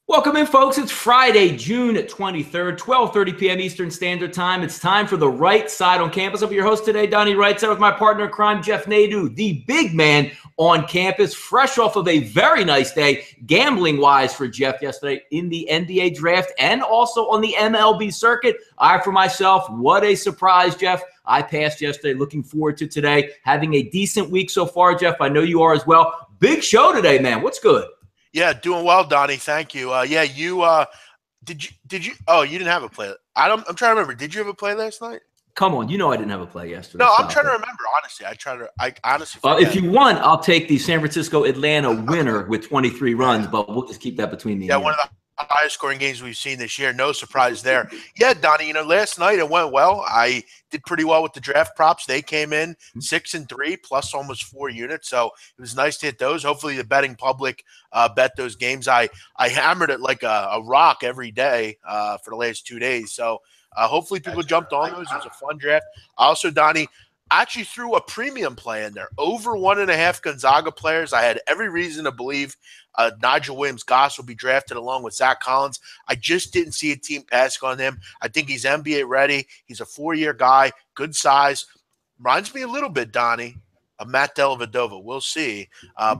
Welcome in, folks. It's Friday, June 23rd, 12:30 p.m. Eastern Standard Time. It's time for The Right Side on Campus. I'll be your host today, Donnie Right Side, with my partner in crime, Jeff Nadu, the big man on campus, fresh off of a very nice day, gambling-wise, for Jeff yesterday in the NBA draft and also on the MLB circuit. I, for myself, what a surprise, Jeff. I passed yesterday. Looking forward to today. Having a decent week so far, Jeff. I know you are as well. Big show today, man. What's good? Yeah, doing well, Donnie. Thank you. Did you? Oh, you didn't have a play. I'm trying to remember. Did you have a play last night? Come on, you know I didn't have a play yesterday. No, I'm trying to remember. Honestly, I honestly forget. If you want, I'll take the San Francisco-Atlanta winner with 23 runs, but we'll just keep that between me and you. One of the highest scoring games we've seen this year. No surprise there. Yeah, Donnie, last night it went well. I did pretty well with the draft props. They came in 6-3 plus almost 4 units. So it was nice to hit those. Hopefully the betting public bet those games. I hammered it like a rock every day for the last 2 days. So hopefully people jumped on those. It was a fun draft. Also, Donnie, I actually threw a premium play in there. Over 1.5 Gonzaga players. I had every reason to believe Nigel Williams-Goss will be drafted along with Zach Collins. I just didn't see a team pass on him. I think he's NBA ready. He's a 4-year guy, good size. Reminds me a little bit, Donnie, of Matt Dellavedova. We'll see.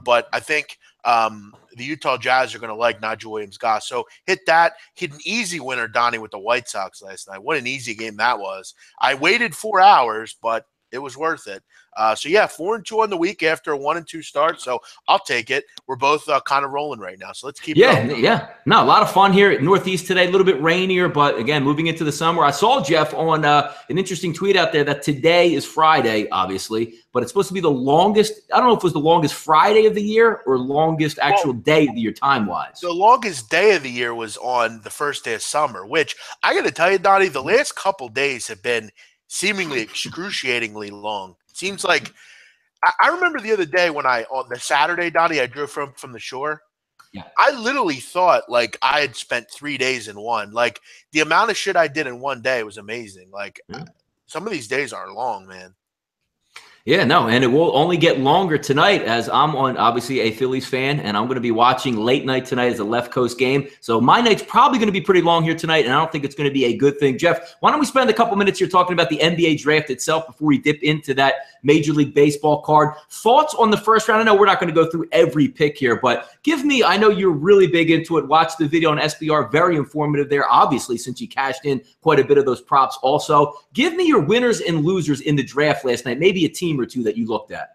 But I think the Utah Jazz are going to like Nigel Williams-Goss. So hit that. Hit an easy winner, Donnie, with the White Sox last night. What an easy game that was. I waited 4 hours, but it was worth it. 4-2 on the week after a 1-2 start. So I'll take it. We're both kind of rolling right now. So let's keep going. Yeah. No, a lot of fun here at Northeast today. A little bit rainier, but again, moving into the summer. I saw, Jeff, on an interesting tweet out there that today is Friday, obviously, but it's supposed to be the longest. I don't know if it was the longest Friday of the year or longest actual day of the year time-wise. The longest day of the year was on the first day of summer, which I got to tell you, Donnie, the last couple days have been seemingly excruciatingly long. Seems like I remember the other day when on the Saturday, Donnie, I drove from the shore. Yeah. I literally thought like I had spent 3 days in one. Like the amount of shit I did in one day was amazing. Like some of these days are long, man. Yeah, no, and it will only get longer tonight as I'm obviously a Phillies fan, and I'm going to be watching late night tonight as a left coast game. So my night's probably going to be pretty long here tonight, and I don't think it's going to be a good thing. Jeff, why don't we spend a couple minutes here talking about the NBA draft itself before we dip into that Major League Baseball card. Thoughts on the first round? I know we're not going to go through every pick here, but give me, I know you're really big into it. Watch the video on SBR. Very informative there, obviously, since you cashed in quite a bit of those props also. Give me your winners and losers in the draft last night, maybe a team or two that you looked at.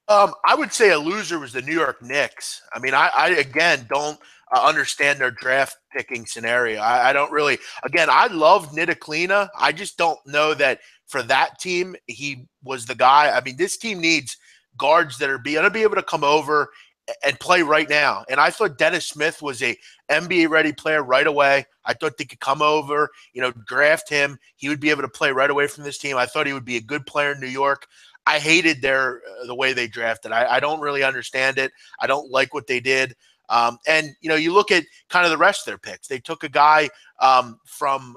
I would say a loser was the New York Knicks. I mean, I again, don't understand their draft picking scenario. I don't really – again, I love Ntilikina. I just don't know that for that team he was the guy. I mean, this team needs guards that are going to be able to come over and play right now. And I thought Dennis Smith was a NBA-ready player right away. I thought they could come over, draft him. He would be able to play right away from this team. I thought he would be a good player in New York. I hated the way they drafted. I don't really understand it. I don't like what they did. And you look at kind of the rest of their picks. They took a guy from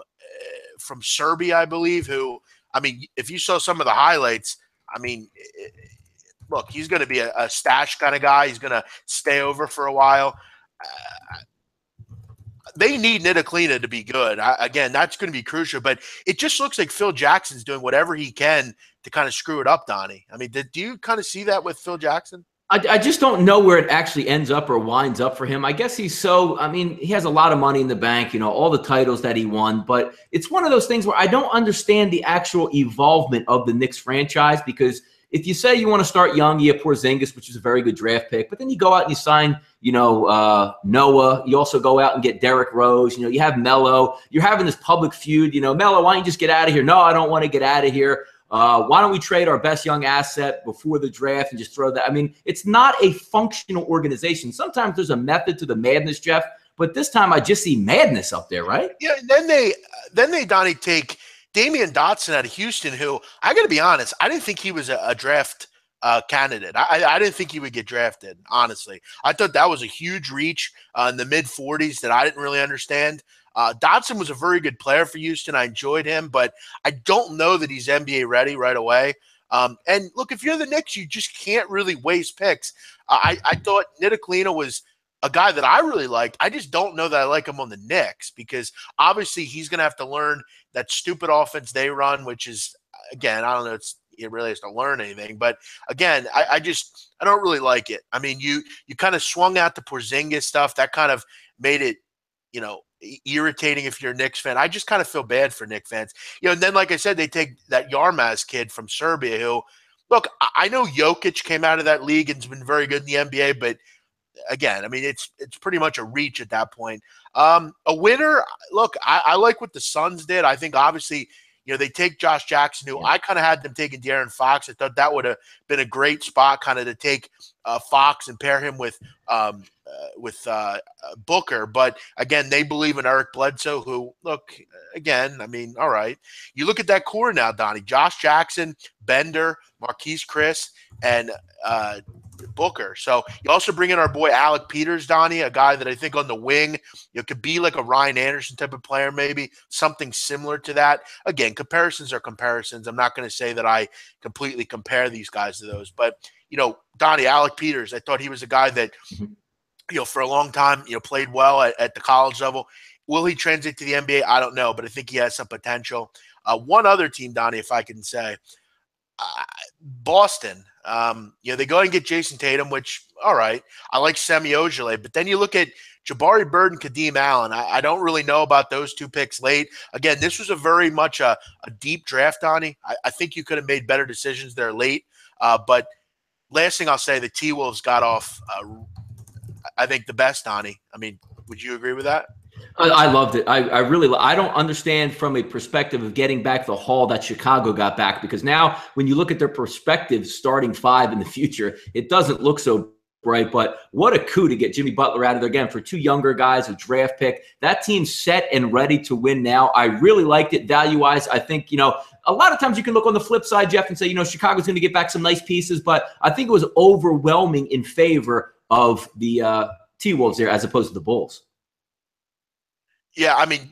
Serbia, I believe, who, I mean, if you saw some of the highlights, I mean, look, he's going to be a stash kind of guy. He's going to stay over for a while. They need Ntilikina to be good. Again, that's going to be crucial. But it just looks like Phil Jackson's doing whatever he can to kind of screw it up, Donnie. I mean, do you kind of see that with Phil Jackson? I just don't know where it actually ends up or winds up for him. I guess he has a lot of money in the bank, all the titles that he won. But it's one of those things where I don't understand the actual evolvement of the Knicks franchise, because if you say you want to start young, you have Porzingis, which is a very good draft pick, but then you go out and you sign, Noah. You also go out and get Derrick Rose. You have Melo. You're having this public feud. Melo, why don't you just get out of here? No, I don't want to get out of here. Why don't we trade our best young asset before the draft and just throw that? I mean, it's not a functional organization. Sometimes there's a method to the madness, Jeff, but this time I just see madness up there, right? Yeah, and then they Donnie, take Damian Dotson out of Houston, who, I got to be honest, I didn't think he was a draft candidate. I didn't think he would get drafted, honestly. I thought that was a huge reach in the mid-40s that I didn't really understand. Dotson was a very good player for Houston. I enjoyed him, but I don't know that he's NBA ready right away. And look, if you're the Knicks, you just can't really waste picks. I thought Ntilikina was a guy that I really liked. I just don't know that I like him on the Knicks because obviously he's going to have to learn that stupid offense they run, which is, again, I don't know, it really has to learn anything. But again, I don't really like it. I mean, you kind of swung out the Porzingis stuff. That kind of made it, irritating if you're a Knicks fan. I just kind of feel bad for Knicks fans. And then, like I said, they take that Yarmaz kid from Serbia who, look, I know Jokic came out of that league and has been very good in the NBA, but again, I mean, it's pretty much a reach at that point. A winner, look, I like what the Suns did. I think obviously, they take Josh Jackson, who I kind of had them taking De'Aaron Fox. I thought that would have been a great spot kind of to take Fox and pair him with Booker. But again, they believe in Eric Bledsoe, who, look, again, I mean, all right. You look at that core now, Donnie. Josh Jackson, Bender, Marquise Chris, and Booker. So you also bring in our boy Alec Peters, Donnie, a guy that I think on the wing, could be like a Ryan Anderson type of player, maybe something similar to that. Again, comparisons are comparisons. I'm not going to say that I completely compare these guys to those, but Donnie, Alec Peters, I thought he was a guy that, for a long time, played well at the college level. Will he translate to the NBA? I don't know, but I think he has some potential. One other team, Donnie, if I can say, Boston. They go and get Jason Tatum, which, all right, I like Semi Ojeleye, but then you look at Jabari Bird and Kadeem Allen. I don't really know about those two picks late. Again, this was a very much a deep draft, Donnie. I think you could have made better decisions there late. But last thing I'll say, the T-Wolves got off, I think, the best, Donnie. I mean, would you agree with that? I loved it. I really – I don't understand from a perspective of getting back the haul that Chicago got back, because now when you look at their perspective starting five in the future, it doesn't look so bright. But what a coup to get Jimmy Butler out of there again for two younger guys, a draft pick. That team's set and ready to win now. I really liked it value-wise. I think, a lot of times you can look on the flip side, Jeff, and say, Chicago's going to get back some nice pieces, but I think it was overwhelming in favor of the T-Wolves there as opposed to the Bulls. Yeah, I mean,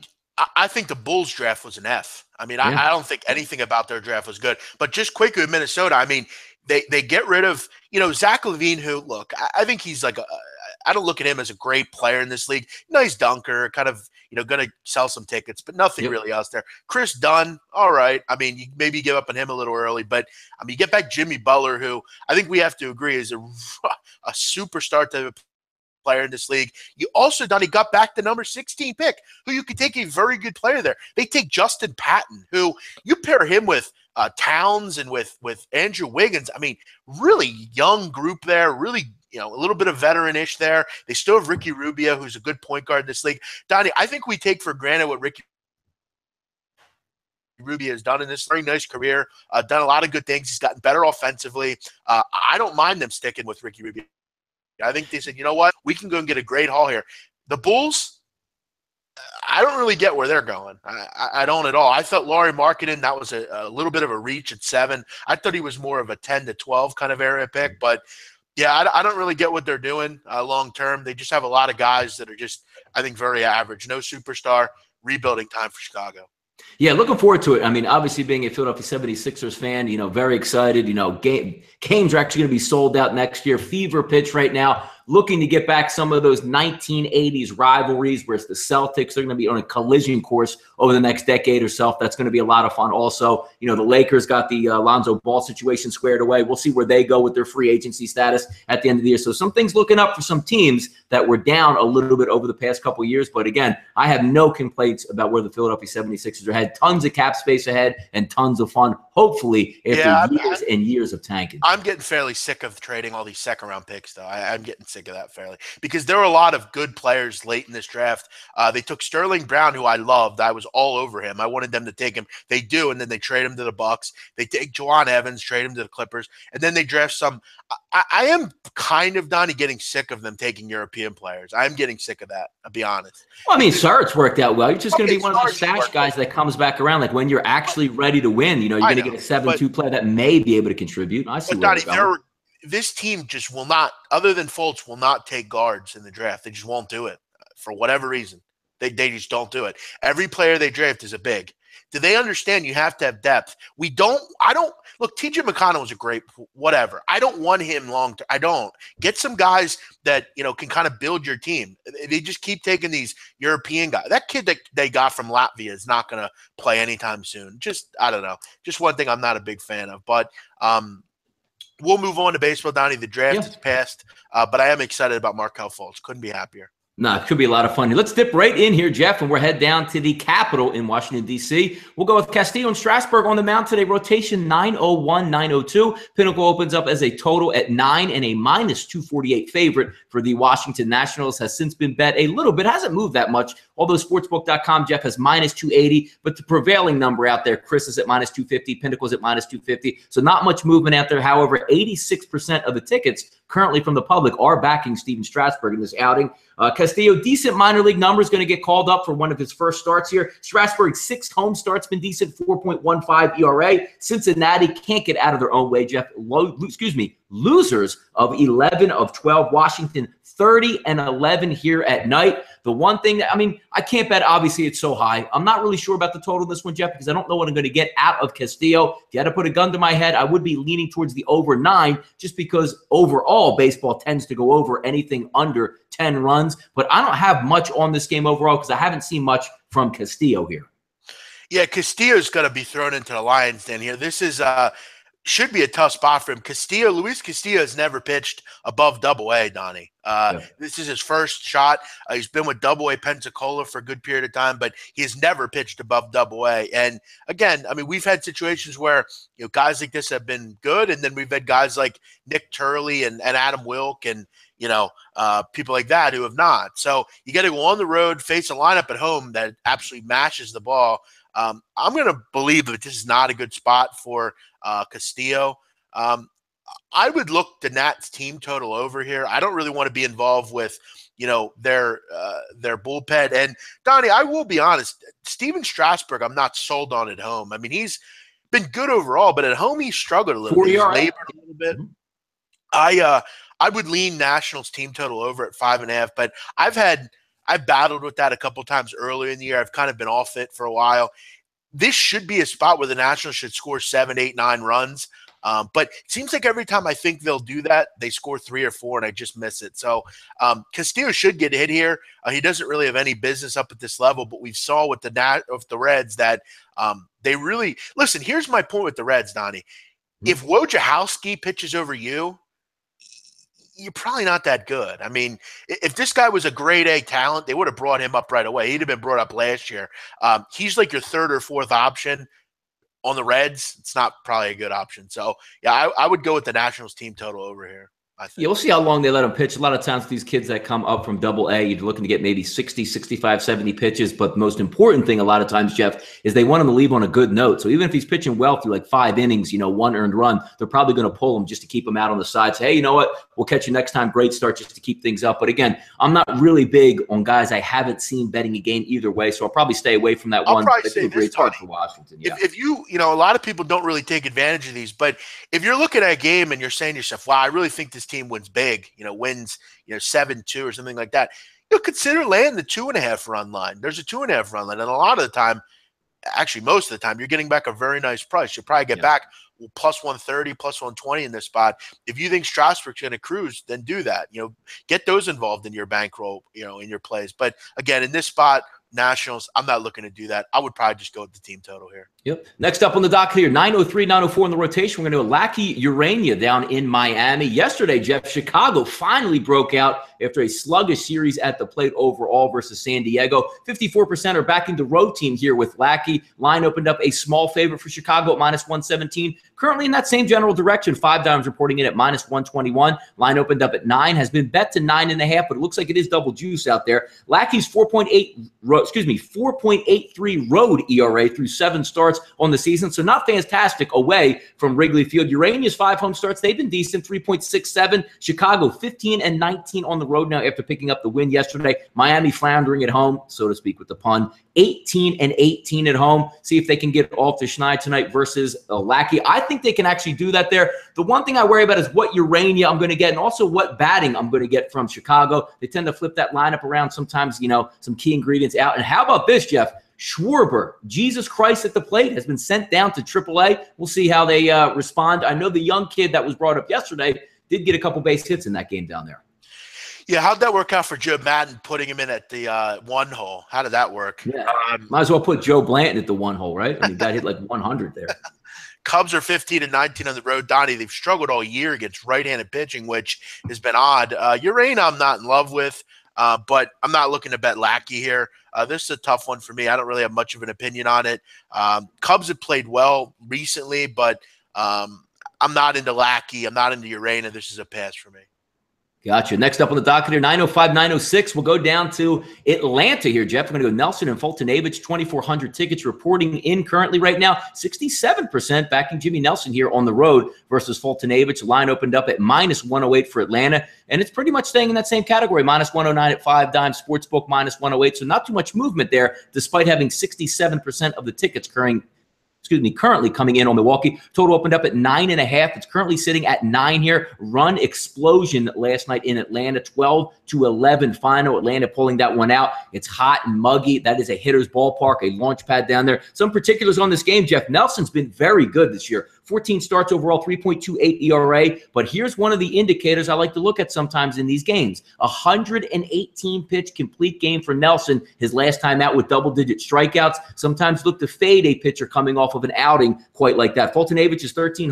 I think the Bulls draft was an F. I mean, I don't think anything about their draft was good. But just quickly with Minnesota, I mean, they get rid of, Zach LaVine, who, look, I think he's like I don't look at him as a great player in this league. Nice dunker, kind of, going to sell some tickets, but nothing really else there. Chris Dunn, all right. I mean, you maybe give up on him a little early, but I mean, you get back Jimmy Butler, who I think we have to agree is a superstar type of player in this league. You also, Donnie, got back the number 16 pick, who you could take a very good player there. They take Justin Patton, who you pair him with Towns and with Andrew Wiggins. I mean, really young group there, really, a little bit of veteran-ish there. They still have Ricky Rubio, who's a good point guard in this league. Donnie, I think we take for granted what Ricky Rubio has done in this very nice career, done a lot of good things. He's gotten better offensively. I don't mind them sticking with Ricky Rubio. I think they said, you know what, we can go and get a great haul here. The Bulls, I don't really get where they're going. I don't at all. I thought Lauri Markkanen, that was a little bit of a reach at 7. I thought he was more of a 10 to 12 kind of area pick. But, yeah, I don't really get what they're doing long term. They just have a lot of guys that are just, I think, very average. No superstar. Rebuilding time for Chicago. Yeah, looking forward to it. I mean, obviously being a Philadelphia 76ers fan, very excited. Games are actually going to be sold out next year. Fever pitch right now. Looking to get back some of those 1980s rivalries where it's the Celtics. They're going to be on a collision course over the next decade or so. That's going to be a lot of fun. Also, the Lakers got the Lonzo Ball situation squared away. We'll see where they go with their free agency status at the end of the year. So some things looking up for some teams that were down a little bit over the past couple of years. But again, I have no complaints about where the Philadelphia 76ers are headed. Tons of cap space ahead and tons of fun, hopefully, after years and years of tanking. I'm getting fairly sick of trading all these second-round picks, though. I'm getting sick of that fairly because there were a lot of good players late in this draft. They took Sterling Brown, who I loved. I was all over him. I wanted them to take him. They do, and then they trade him to the Bucks. They take Juwan Evans, trade him to the Clippers, and then they draft some. I am kind of, Donnie, getting sick of them taking European players. I'm getting sick of that, I'll be honest. Well, I mean, Saric worked out well. You're just going to be one of those stash guys that comes back around. Like when you're actually ready to win, you're going to get a 7-2 player that may be able to contribute. I see where Donnie, this team just will not, other than Fultz, will not take guards in the draft. They just won't do it for whatever reason. They just don't do it. Every player they draft is a big. Do they understand you have to have depth? Look, TJ McConnell was a great whatever. I don't want him long term. I don't. Get some guys that, can kind of build your team. They just keep taking these European guys. That kid that they got from Latvia is not going to play anytime soon. I don't know. Just one thing I'm not a big fan of. But we'll move on to baseball, Donnie. The draft is passed, but I am excited about Markelle Fultz. Couldn't be happier. No, it could be a lot of fun here. Let's dip right in here, Jeff, and we're head down to the Capitol in Washington, D.C. We'll go with Castillo and Strasburg on the mound today. Rotation 901, 902. Pinnacle opens up as a total at 9 and a minus 248 favorite for the Washington Nationals. Has since been bet a little bit. Hasn't moved that much, although Sportsbook.com, Jeff, has minus 280. But the prevailing number out there, Chris is at minus 250. Pinnacle's at minus 250. So not much movement out there. However, 86% of the tickets currently from the public are backing Steven Strasburg in this outing. Castillo, decent minor league numbers, going to get called up for one of his first starts here. Strasburg's 6 home starts been decent, 4.15 ERA. Cincinnati can't get out of their own way, Jeff. Losers of 11 of 12. Washington 30 and 11 here at night. The one thing that, I can't bet, obviously it's so high. I'm not really sure about the total of this one, Jeff, because I don't know what I'm going to get out of Castillo. If you had to put a gun to my head, I would be leaning towards the over 9, just because overall baseball tends to go over anything under 10 runs. But I don't have much on this game overall because I haven't seen much from Castillo here. Yeah, Castillo's going to be thrown into the lion's den here. This is should be a tough spot for him. Luis Castillo has never pitched above Double-A, Donnie. This is his first shot. He's been with Double-A Pensacola for a good period of time, but he has never pitched above Double-A. And again, we've had situations where guys like this have been good, and then we've had guys like Nick Turley and Adam Wilk and people like that who have not. So you got to go on the road, face a lineup at home that absolutely mashes the ball. I'm going to believe that this is not a good spot for Castillo. I would look the Nats team total over here. I don't really want to be involved with, their bullpen. And Donnie, I will be honest, Steven Strasburg, I'm not sold on at home. He's been good overall, but at home he struggled a little bit. He's labored a little bit. I would lean Nationals team total over at 5.5, but I've battled with that a couple times earlier in the year. I've kind of been off it for a while. This should be a spot where the Nationals should score 7, 8, 9 runs. But it seems like every time I think they'll do that, they score 3 or 4, and I just miss it. So Castillo should get hit here. He doesn't really have any business up at this level, but we saw with the Reds that they really – listen, here's my point with the Reds, Donnie. If Wojciechowski pitches over you, you're probably not that good. If this guy was a grade A talent, they would have brought him up right away. He'd have been brought up last year. He's like your 3rd or 4th option on the Reds. It's not probably a good option. So, yeah, I would go with the Nationals team total over here. I think. Yeah, we'll see how long they let them pitch. A lot of times these kids that come up from Double-A, you're looking to get maybe 60, 65, 70 pitches. But the most important thing a lot of times, Jeff, is they want him to leave on a good note. So even if he's pitching well through like 5 innings, 1 earned run, they're probably going to pull him just to keep him out on the side. Say, hey, you know what? We'll catch you next time. Great start just to keep things up. But again, I'm not really big on guys I haven't seen betting a game either way. So I'll probably stay away from that one. I'll probably say this, it's hard for Washington. Yeah. If you, a lot of people don't really take advantage of these, but if you're looking at a game and you're saying to yourself, wow, I really think this team wins big, wins, 7-2 or something like that, you'll consider laying the 2.5 run line. There's a 2.5 run line. And a lot of the time, actually most of the time, you're getting back a very nice price. You'll probably get back plus 130, plus 120 in this spot. If you think Strasburg's going to cruise, then do that. Get those involved in your bankroll, in your plays. But again, in this spot, Nationals, I'm not looking to do that. I would probably just go with the team total here. Yep. Next up on the docket here, 903, 904 in the rotation. We're going to do a Lackey Urania down in Miami. Yesterday, Jeff, Chicago finally broke out after a sluggish series at the plate overall versus San Diego. 54% are backing the road team here with Lackey. Line opened up a small favorite for Chicago at minus 117. Currently in that same general direction, 5 Dimes reporting it at minus 121. Line opened up at 9, has been bet to 9.5, but it looks like it is double juice out there. Lackey's 4.83 road ERA through 7 starts on the season, so not fantastic away from Wrigley Field. Urania's 5 home starts, they've been decent, 3.67. Chicago 15 and 19 on the road now after picking up the win yesterday. Miami floundering at home, so to speak with the pun, 18 and 18 at home. See if they can get off the schneid tonight versus Lackey. I think they can actually do that there. The one thing I worry about is what Urania I'm going to get and also what batting I'm going to get from Chicago. They tend to flip that lineup around sometimes, some key ingredients out. And how about this, Jeff? Schwarber, Jesus Christ at the plate, has been sent down to AAA. We'll see how they respond. I know the young kid that was brought up yesterday did get a couple base hits in that game down there. Yeah, how'd that work out for Joe Madden, putting him in at the 1 hole? How did that work? Yeah, might as well put Joe Blanton at the 1 hole, right? I mean, got hit like 100 there. Cubs are 15-19 on the road. Donnie, they've struggled all year against right-handed pitching, which has been odd. Urane I'm not in love with, but I'm not looking to bet Lackey here. This is a tough one for me. I don't really have much of an opinion on it. Cubs have played well recently, but I'm not into Lackey. I'm not into Urane, and this is a pass for me. Gotcha. Next up on the docket here, 9:05, 9:06. We'll go down to Atlanta here, Jeff. We're going to go Nelson and Fultonavich, 2,400 tickets reporting in currently right now. 67% backing Jimmy Nelson here on the road versus Fultonavich. Line opened up at -108 for Atlanta, and it's pretty much staying in that same category. -109 at 5 dimes, Sportsbook -108. So not too much movement there, despite having 67% of the tickets currently coming in on Milwaukee. Total opened up at 9.5. It's currently sitting at 9 here. Run explosion last night in Atlanta, 12-11 final. Atlanta pulling that one out. It's hot and muggy. That is a hitter's ballpark, a launch pad down there. Some particulars on this game, Jeff. Nelson's been very good this year. 14 starts overall, 3.28 ERA. But here's one of the indicators I like to look at sometimes in these games. 118 pitch complete game for Nelson. His last time out with double-digit strikeouts. Sometimes look to fade a pitcher coming off of an outing quite like that. Fultonavich is 13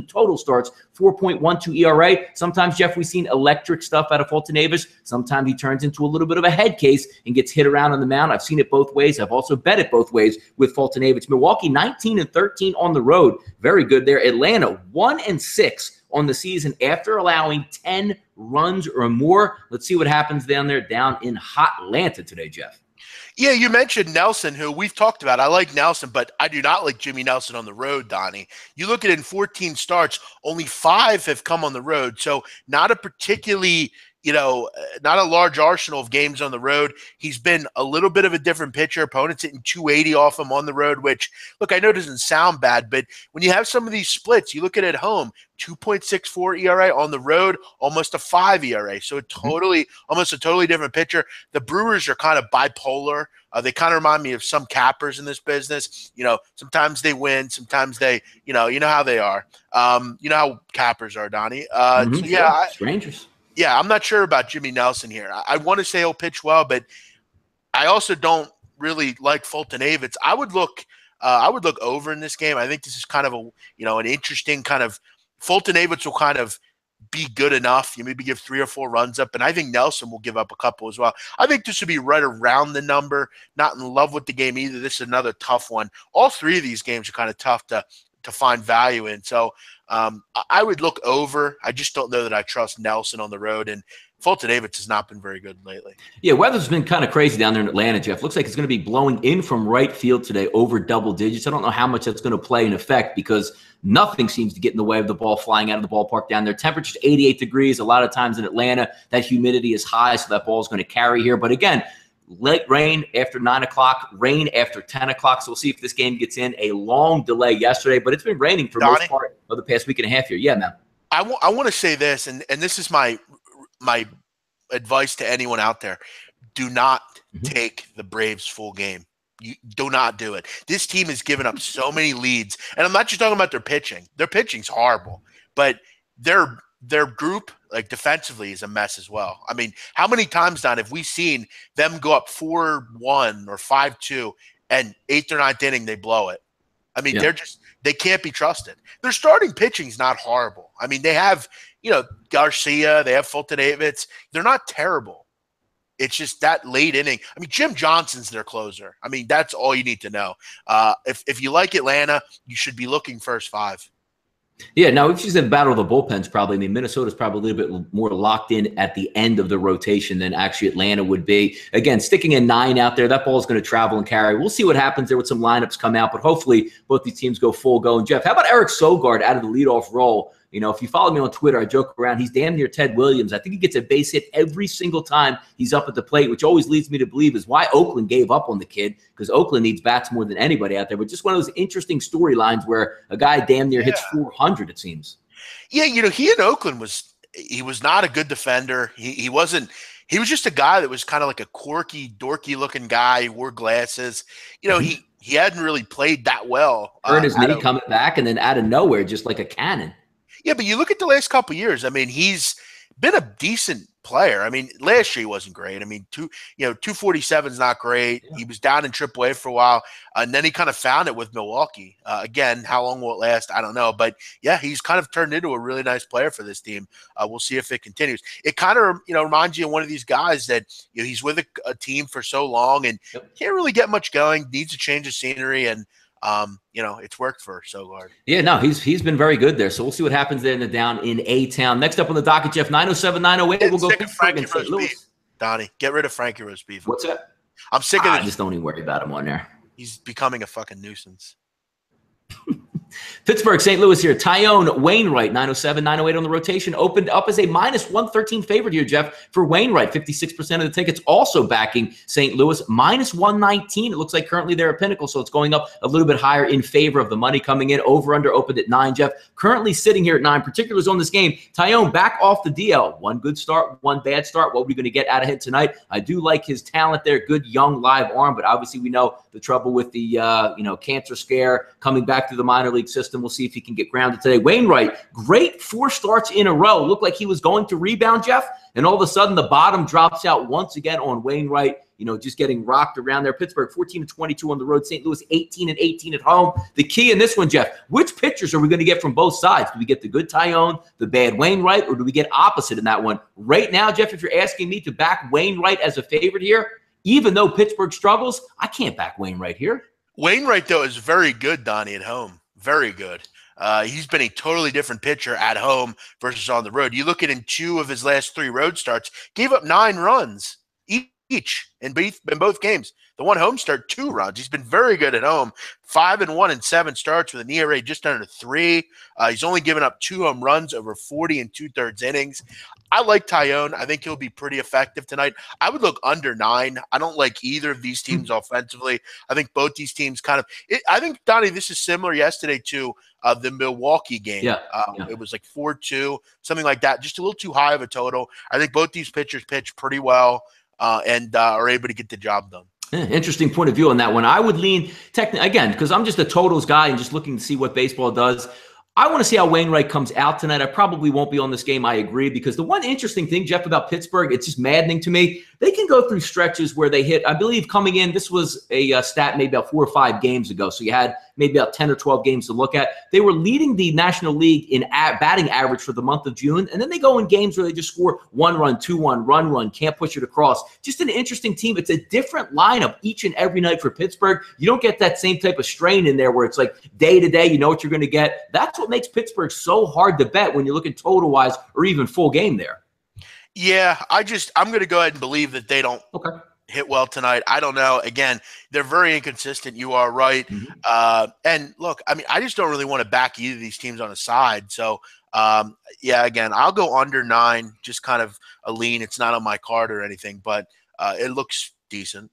total starts, 4.12 ERA. Sometimes, Jeff, we've seen electric stuff out of Fultonavich. Sometimes he turns into a little bit of a head case and gets hit around on the mound. I've seen it both ways. I've also bet it both ways with Fultonavich. Milwaukee, 19-13 on the road. Very good there. Atlanta, 1-6 on the season after allowing 10 runs or more. Let's see what happens down there down in hot Atlanta today, Jeff. Yeah, you mentioned Nelson, who we've talked about. I like Nelson, but I do not like Jimmy Nelson on the road, Donnie. You look at it in 14 starts, only 5 have come on the road. So not a particularly, not a large arsenal of games on the road. He's been a little bit of a different pitcher. Opponents hitting 280 off him on the road, which, look, I know doesn't sound bad, but when you have some of these splits, you look at it at home, 2.64 ERA on the road, almost a 5 ERA. So almost a totally different pitcher. The Brewers are kind of bipolar. They kind of remind me of some cappers in this business. Sometimes they win, sometimes they, you know how they are. You know how cappers are, Donnie. Strangers. Yeah, I'm not sure about Jimmy Nelson here. I want to say he'll pitch well, but I also don't really like Fultonavich. I would look over in this game. I think this is kind of an interesting kind of Fultonavich will kind of be good enough. You maybe give 3 or 4 runs up, and I think Nelson will give up a couple as well. I think this would be right around the number. Not in love with the game either. This is another tough one. All 3 of these games are kind of tough to find value in. So I would look over. I just don't know that I trust Nelson on the road, and Fultonavich has not been very good lately. Yeah, weather's been kind of crazy down there in Atlanta, Jeff. Looks like it's going to be blowing in from right field today over double digits. I don't know how much that's going to play in effect because nothing seems to get in the way of the ball flying out of the ballpark down there. Temperature's 88 degrees. A lot of times in Atlanta, that humidity is high, so that ball is going to carry here. But again, late rain after 9 o'clock, rain after 10 o'clock. So we'll see if this game gets in. A long delay yesterday, but it's been raining for most part of the past week and a half here. Yeah, man. I want to say this, and this is my advice to anyone out there. Do not take the Braves full game. You do not do it. This team has given up so many leads, and I'm not just talking about their pitching. Their pitching's horrible, but their group, like defensively, is a mess as well. I mean, how many times, Don, have we seen them go up 4-1 or 5-2, and 8th or 9th inning they blow it? I mean, they can't be trusted. Their starting pitching's not horrible. I mean, they have Garcia, they have Fultonavich. They're not terrible. It's just that late inning. I mean, Jim Johnson's their closer. I mean, that's all you need to know. If you like Atlanta, you should be looking first 5. Yeah, now we've just had a battle of the bullpens probably. I mean, Minnesota's probably a little bit more locked in at the end of the rotation than actually Atlanta would be. Again, sticking a 9 out there, that ball is going to travel and carry. We'll see what happens there with some lineups come out, but hopefully both these teams go full go. And Jeff, how about Eric Sogard out of the leadoff role? If you follow me on Twitter, I joke around. He's damn near Ted Williams. I think he gets a base hit every single time he's up at the plate, which always leads me to believe is why Oakland gave up on the kid, because Oakland needs bats more than anybody out there. But just one of those interesting storylines where a guy damn near hits 400, it seems. Yeah, he in Oakland was not a good defender. He wasn't He was just a guy that was kind of like a quirky, dorky looking guy. He wore glasses. You know, he hadn't really played that well. Hurt his knee coming back, and then out of nowhere, just like a cannon. Yeah, but you look at the last couple of years. I mean, he's been a decent player. I mean, last year he wasn't great. I mean, 247 is not great. Yeah. He was down in AAA for a while, and then he kind of found it with Milwaukee. Again, how long will it last? I don't know. But yeah, he's kind of turned into a really nice player for this team. We'll see if it continues. It kind of reminds you of one of these guys that he's with a team for so long and can't really get much going. Needs a change of scenery and. It's worked for Sogard. Yeah, no, he's been very good there. So we'll see what happens there down in A-Town. Next up on the docket, Jeff, 907, 908. We'll go Frankie Roast Beef. Donnie, get rid of Frankie Roast Beef. What's that? I'm sick of it. Just don't even worry about him on there. He's becoming a fucking nuisance. Pittsburgh, St. Louis here. Tyone Wainwright, 907, 908 on the rotation. Opened up as a minus 113 favorite here, Jeff, for Wainwright. 56% of the tickets also backing St. Louis. Minus 119. It looks like currently they're at Pinnacle, so it's going up a little bit higher in favor of the money coming in. Over-under opened at 9, Jeff. Currently sitting here at 9. Particulars on this game. Tyone back off the DL. One good start, one bad start. What are we going to get out of him tonight? I do like his talent there. Good, young, live arm, but obviously we know the trouble with the cancer scare coming back to the minor league system. We'll see if he can get grounded today. Wainwright, great 4 starts in a row. Looked like he was going to rebound, Jeff, and all of a sudden the bottom drops out once again on Wainwright. Just getting rocked around there. Pittsburgh 14-22 on the road. St. Louis 18-18 at home. The key in this one, Jeff, which pitchers are we going to get from both sides? Do we get the good Tyone, the bad Wainwright, or do we get opposite in that one? Right now, Jeff, if you're asking me to back Wainwright as a favorite here, even though Pittsburgh struggles, I can't back Wainwright here. Wainwright, though, is very good, Donnie, at home. Very good. He's been a totally different pitcher at home versus on the road. You look at in 2 of his last 3 road starts, gave up 9 runs each in both games. The one home start, 2 runs. He's been very good at home. 5-1 in 7 starts with an ERA just under 3. He's only given up 2 home runs over 40 and 2/3 innings. I like Tyone. I think he'll be pretty effective tonight. I would look under 9. I don't like either of these teams offensively. I think both these teams I think, Donnie, this is similar yesterday to the Milwaukee game. Yeah. It was like 4-2, something like that. Just a little too high of a total. I think both these pitchers pitch pretty well and are able to get the job done. Interesting point of view on that one. I would lean again, because I'm just a totals guy and just looking to see what baseball does. I want to see how Wainwright comes out tonight. I probably won't be on this game. I agree, because the one interesting thing, Jeff, about Pittsburgh, it's just maddening to me. They can go through stretches where they hit, I believe coming in, this was a stat maybe about 4 or 5 games ago. So you had maybe about 10 or 12 games to look at. They were leading the National League in batting average for the month of June. And then they go in games where they just score 1 run, 2-1, run, can't push it across. Just an interesting team. It's a different lineup each and every night for Pittsburgh. You don't get that same type of strain in there where it's like day to day, you know what you're going to get. That's what makes Pittsburgh so hard to bet when you look at total wise or even full game there. Yeah, I'm going to go ahead and believe that they don't hit well tonight. I don't know. Again, they're very inconsistent. You are right. Mm-hmm. And look, I mean, I just don't really want to back either of these teams on a side. So, again, I'll go under 9, just kind of a lean. It's not on my card or anything, but it looks decent.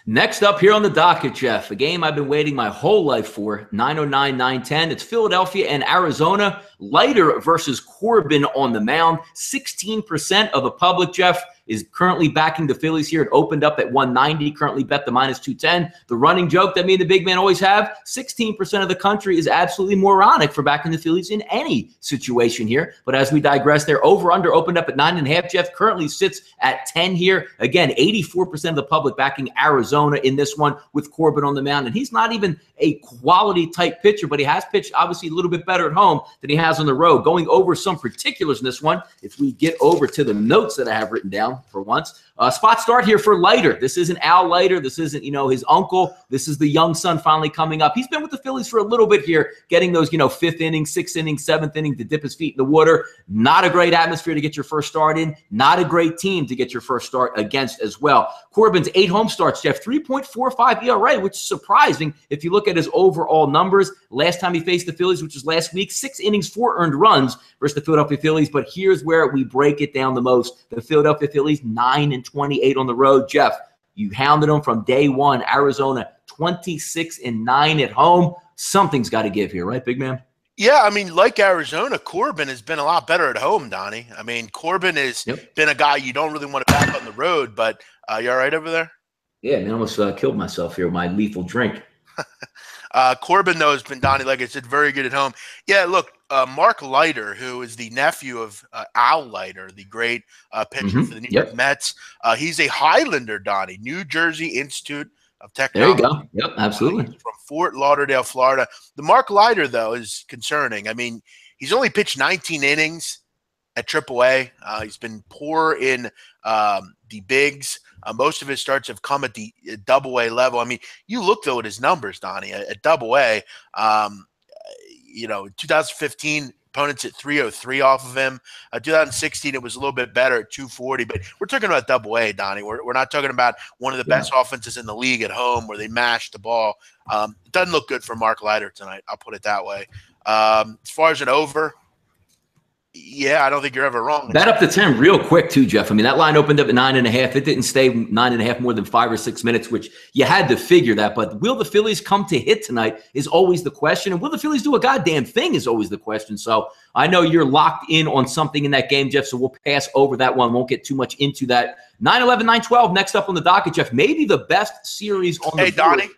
Next up here on the docket, Jeff, a game I've been waiting my whole life for, 909, 910. It's Philadelphia and Arizona. Leiter versus Corbin on the mound. 16% of the public, Jeff, is currently backing the Phillies here. It opened up at 190, currently bet the minus 210. The running joke that me and the big man always have, 16% of the country is absolutely moronic for backing the Phillies in any situation here. But as we digress there, over-under opened up at 9.5, Jeff, currently sits at 10 here. Again, 84% of the public backing Arizona in this one with Corbin on the mound. And he's not even a quality type pitcher, but he has pitched obviously a little bit better at home than he has on the road. Going over some particulars in this one, if we get over to the notes that I have written down for once. Spot start here for Leiter. This isn't Al Leiter. This isn't, his uncle. This is the young son finally coming up. He's been with the Phillies for a little bit here, getting those, 5th inning, 6th inning, 7th inning to dip his feet in the water. Not a great atmosphere to get your first start in. Not a great team to get your first start against as well. Corbin's 8 home starts, Jeff, 3.45 ERA, which is surprising if you look at his overall numbers. Last time he faced the Phillies, which was last week, 6 innings, 4 earned runs versus the Philadelphia Phillies. But here's where we break it down the most. The Philadelphia Phillies, 9-28 on the road. Jeff, you hounded them from day one. Arizona, 26-9 at home. Something's got to give here, right, big man? Yeah, I mean, like Arizona, Corbin has been a lot better at home, Donnie. I mean, Corbin has been a guy you don't really want to back on the road, but you all right over there? Yeah, man, I almost killed myself here with my lethal drink. Corbin, though, has been, Donnie, like I said, very good at home. Yeah, look, Mark Leiter, who is the nephew of Al Leiter, the great pitcher for the New York Mets, he's a Highlander, Donnie, New Jersey Institute of There you Technology. go. Yep, absolutely. He's from Fort Lauderdale, Florida. The Mark Leiter, though, is concerning. I mean, he's only pitched 19 innings at AAA. He's been poor in the bigs. Most of his starts have come at the Double-A level. I mean, you look though at his numbers, Donnie, at Double-A. In 2015, opponents at 303 off of him. 2016, it was a little bit better at 240. But we're talking about Double-A, Donnie. We're not talking about one of the best offenses in the league at home where they mash the ball. It doesn't look good for Mark Leiter tonight. I'll put it that way. As far as an over. Yeah, I don't think you're ever wrong. That up to 10 real quick, too, Jeff. I mean, that line opened up at 9.5. It didn't stay 9.5 more than 5 or 6 minutes, which you had to figure that. But will the Phillies come to hit tonight is always the question. And will the Phillies do a goddamn thing is always the question. So I know you're locked in on something in that game, Jeff, so we'll pass over that one. Won't get too much into that. 9-11, 9-12 next up on the docket, Jeff. Maybe the best series on the board. Hey, Donnie.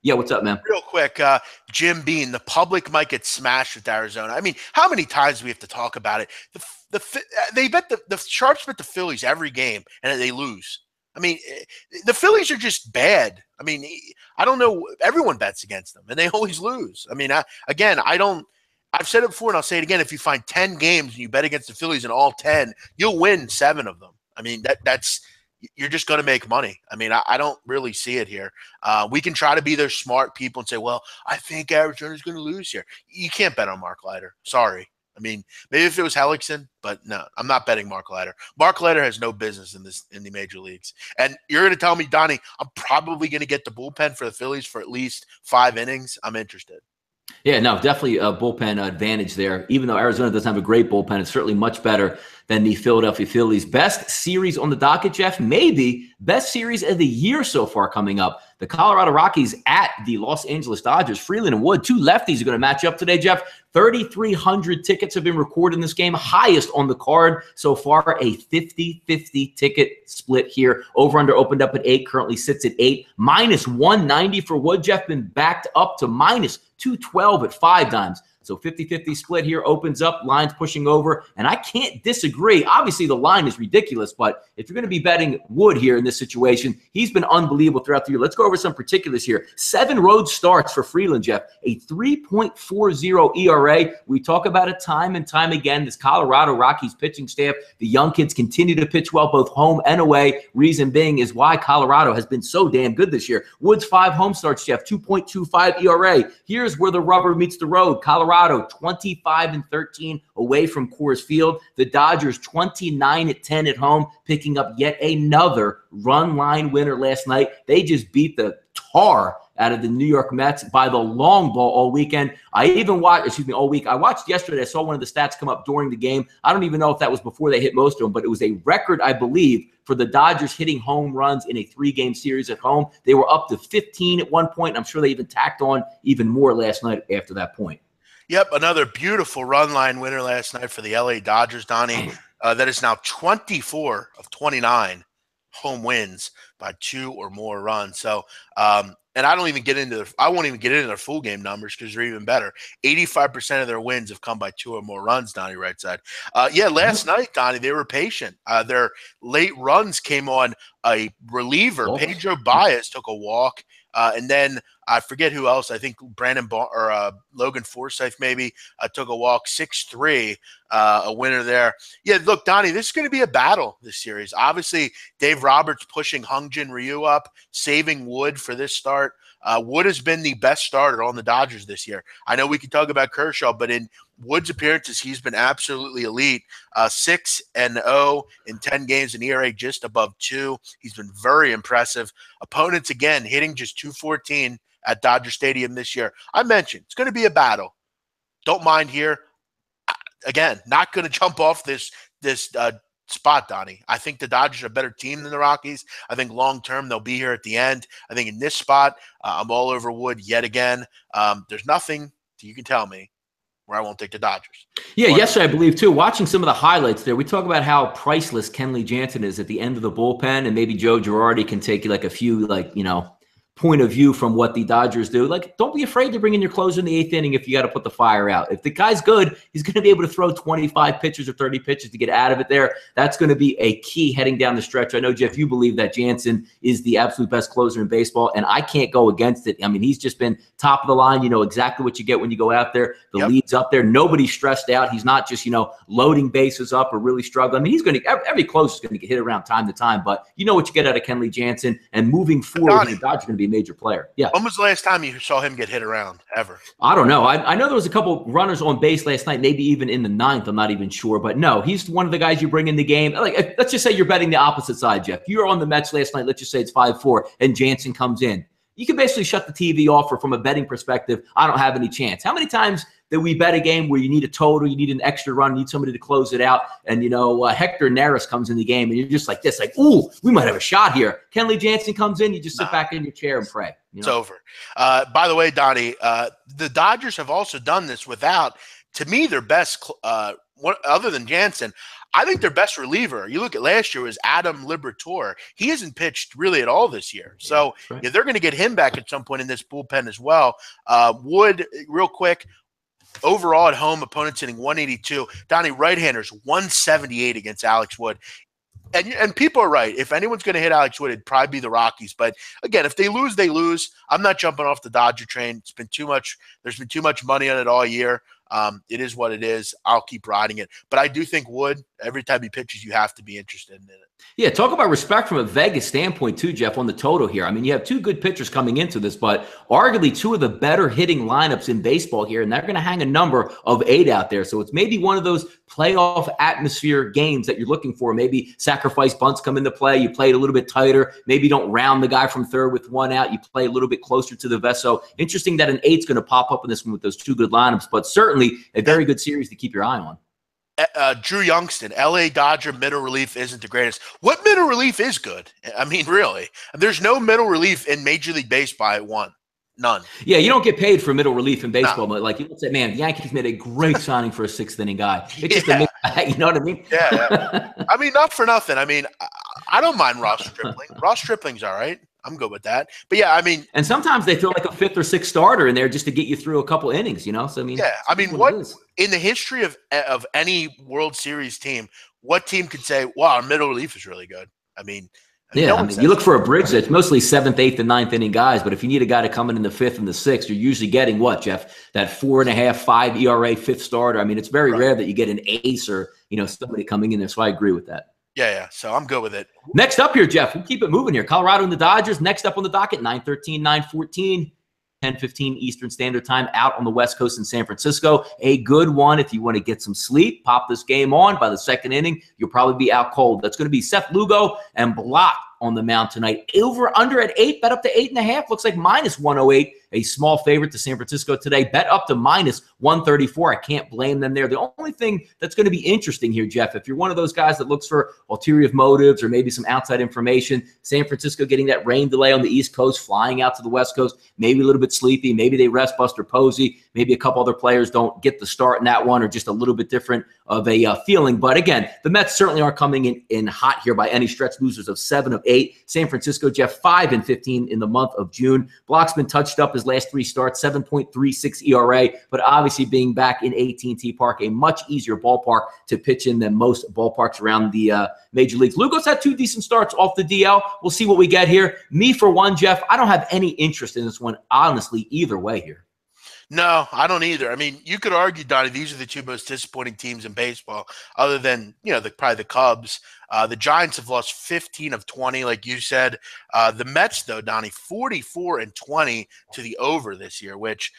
Yeah, what's up, man? Real quick, Jim Bean, the public might get smashed with Arizona. I mean, how many times do we have to talk about it? They bet the Sharps bet the Phillies every game, and they lose. I mean, the Phillies are just bad. I mean, I don't know. Everyone bets against them, and they always lose. I mean, I've said it before, and I'll say it again. If you find 10 games and you bet against the Phillies in all 10, you'll win 7 of them. I mean, that's – you're just going to make money. I mean, I don't really see it here. We can try to be those smart people and say, well, I think Arizona's going to lose here. You can't bet on Mark Leiter. Sorry. I mean, maybe if it was Hellickson, but no, I'm not betting Mark Leiter. Mark Leiter has no business in the major leagues. And you're going to tell me, Donnie, I'm probably going to get the bullpen for the Phillies for at least 5 innings. I'm interested. Yeah, no, definitely a bullpen advantage there. Even though Arizona doesn't have a great bullpen, it's certainly much better than the Philadelphia Phillies. Best series on the docket, Jeff, maybe best series of the year so far coming up. The Colorado Rockies at the Los Angeles Dodgers. Freeland and Wood, 2 lefties are going to match up today, Jeff. 3,300 tickets have been recorded in this game. Highest on the card so far, a 50-50 ticket split here. Over-under opened up at 8, currently sits at 8. Minus 190 for Wood, Jeff, been backed up to minus 212 at 5 times. So 50-50 split here opens up, lines pushing over, and I can't disagree. Obviously, the line is ridiculous, but if you're going to be betting Wood here in this situation, he's been unbelievable throughout the year. Let's go over some particulars here. 7 road starts for Freeland, Jeff, a 3.40 ERA. We talk about it time and time again, this Colorado Rockies pitching staff. The young kids continue to pitch well, both home and away. Reason being is why Colorado has been so damn good this year. Wood's 5 home starts, Jeff, 2.25 ERA. Here's where the rubber meets the road. Colorado 25-13 away from Coors Field. The Dodgers 29-10 at home, picking up yet another run line winner last night. They just beat the tar out of the New York Mets by the long ball all weekend. All week. I watched yesterday. I saw one of the stats come up during the game. I don't even know if that was before they hit most of them, but it was a record, I believe, for the Dodgers hitting home runs in a 3-game series at home. They were up to 15 at one point. I'm sure they even tacked on even more last night after that point. Yep, another beautiful run line winner last night for the LA Dodgers, Donnie. That is now 24 of 29 home wins by 2 or more runs. So, and I won't even get into their full game numbers because they're even better. 85% of their wins have come by 2 or more runs, Donnie right side. Last night, Donnie, they were patient. Their late runs came on a reliever. Pedro Baez took a walk. And then I forget who else. I think Logan Forsythe maybe took a walk. 6-3, a winner there. Yeah, look, Donnie, this is going to be a battle this series. Obviously, Dave Roberts pushing Hyun-Jin Ryu up, saving Wood for this start. Wood has been the best starter on the Dodgers this year. I know we can talk about Kershaw, but in Wood's appearances, he's been absolutely elite. 6-0 in 10 games, an ERA just above 2. He's been very impressive. Opponents, again, hitting just 214 at Dodger Stadium this year. I mentioned it's going to be a battle. Don't mind here. Again, not going to jump off this spot, Donnie. I think the Dodgers are a better team than the Rockies. I think long-term they'll be here at the end. I think in this spot, I'm all over Wood yet again. There's nothing you can tell me where I won't take the Dodgers. Yeah, yesterday I believe too. Watching some of the highlights there, we talk about how priceless Kenley Jansen is at the end of the bullpen, and maybe Joe Girardi can take like a few point of view from what the Dodgers do. Like, don't be afraid to bring in your closer in the eighth inning if you got to put the fire out. If the guy's good, he's going to be able to throw 25 pitches or 30 pitches to get out of it there. That's going to be a key heading down the stretch. I know, Jeff, you believe that Jansen is the absolute best closer in baseball, and I can't go against it. I mean, he's just been top of the line. You know exactly what you get when you go out there. The lead's up there. Nobody's stressed out. He's not just, loading bases up or really struggling. I mean, he's going to – every closer is going to get hit around time to time, but you know what you get out of Kenley Jansen, and moving forward, the Dodgers are going to be a major player. Yeah. When was the last time you saw him get hit around ever? I don't know. I know there was a couple runners on base last night, maybe even in the ninth. I'm not even sure. But no, he's one of the guys you bring in the game. Like, let's just say you're betting the opposite side, Jeff. You're on the Mets last night. Let's just say it's 5-4, and Jansen comes in. You can basically shut the TV off, or from a betting perspective, I don't have any chance. How many times did we bet a game where you need a total, you need an extra run, you need somebody to close it out, and, Hector Neris comes in the game, and you're just like this, like, ooh, we might have a shot here. Kenley Jansen comes in, you just sit back in your chair and pray. It's over. By the way, Donnie, the Dodgers have also done this without, to me, their best, other than Jansen, I think their best reliever, you look at last year, was Adam Liberatore. He hasn't pitched really at all this year. So they're going to get him back at some point in this bullpen as well. Wood, real quick, overall at home, opponents hitting 182. Donnie, right-handers, 178 against Alex Wood. And people are right. If anyone's going to hit Alex Wood, it'd probably be the Rockies. But again, if they lose, they lose. I'm not jumping off the Dodger train. It's been too much. There's been too much money on it all year. It is what it is. I'll keep riding it. But I do think Wood, every time he pitches, you have to be interested in it. Yeah, talk about respect from a Vegas standpoint too, Jeff, on the total here. I mean, you have two good pitchers coming into this, but arguably two of the better hitting lineups in baseball here, and they're going to hang a number of 8 out there. So it's maybe one of those playoff atmosphere games that you're looking for. Maybe sacrifice bunts come into play. You play it a little bit tighter. Maybe don't round the guy from third with 1 out. You play a little bit closer to the vest. So interesting that an 8's going to pop up in this one with those two good lineups, but certainly a very good series to keep your eye on. Drew Youngston, LA Dodger middle relief isn't the greatest. What middle relief is good? I mean, really, there's no middle relief in Major League Baseball at one. None. Yeah, you don't get paid for middle relief in baseball. No. But like you say, man, the Yankees made a great signing for a 6th inning guy. It's just you know what I mean? Yeah. I mean, not for nothing. I mean, I don't mind Ross Stripling. Ross Stripling's all right. I'm good with that. But yeah, I mean, and sometimes they throw like a 5th or 6th starter in there just to get you through a couple innings, So I mean, yeah, I mean, what in the history of any World Series team, what team could say, "Wow, our middle relief is really good"? I mean, yeah, you look for a bridge that's mostly 7th, 8th, and 9th inning guys. But if you need a guy to come in the 5th and the 6th, you're usually getting what, Jeff? That 4.5, 5 ERA 5th starter. I mean, it's very rare that you get an ace or somebody coming in there. So I agree with that. Yeah. So I'm good with it. Next up here, Jeff, we'll keep it moving here. Colorado and the Dodgers. Next up on the docket, 9:13, 9:14. 10:15 Eastern Standard Time out on the West Coast in San Francisco. A good one if you want to get some sleep. Pop this game on. By the 2nd inning, you'll probably be out cold. That's going to be Seth Lugo and Block on the mound tonight. Over under at 8, bet up to 8.5. Looks like -108. A small favorite to San Francisco today. Bet up to -134. I can't blame them there. The only thing that's going to be interesting here, Jeff, if you're one of those guys that looks for ulterior motives or maybe some outside information, San Francisco getting that rain delay on the East Coast, flying out to the West Coast, maybe a little bit sleepy. Maybe they rest Buster Posey. Maybe a couple other players don't get the start in that one, or just a little bit different of a feeling. But again, the Mets certainly aren't coming in hot here by any stretch. Losers of 7 of 8. San Francisco, Jeff, 5-15 in the month of June. Block's been touched up his last 3 starts, 7.36 ERA, but obviously being back in AT&T Park, a much easier ballpark to pitch in than most ballparks around the major leagues. Lugo's had 2 decent starts off the DL. We'll see what we get here. Me, for one, Jeff, I don't have any interest in this one, honestly, either way here. No, I don't either. I mean, you could argue, Donnie, these are the 2 most disappointing teams in baseball, other than, probably the Cubs. The Giants have lost 15 of 20, like you said. The Mets, though, Donnie, 44-20 to the over this year, which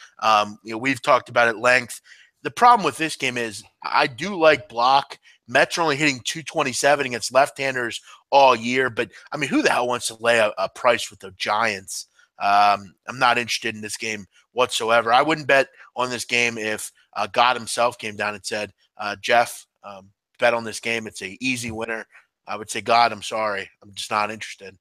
we've talked about at length. The problem with this game is I do like Block. Mets are only hitting 227 against left-handers all year, but, I mean, who the hell wants to lay a price with the Giants? I'm not interested in this game whatsoever. I wouldn't bet on this game if God himself came down and said, Jeff, bet on this game. It's an easy winner. I would say, God, I'm sorry. I'm just not interested.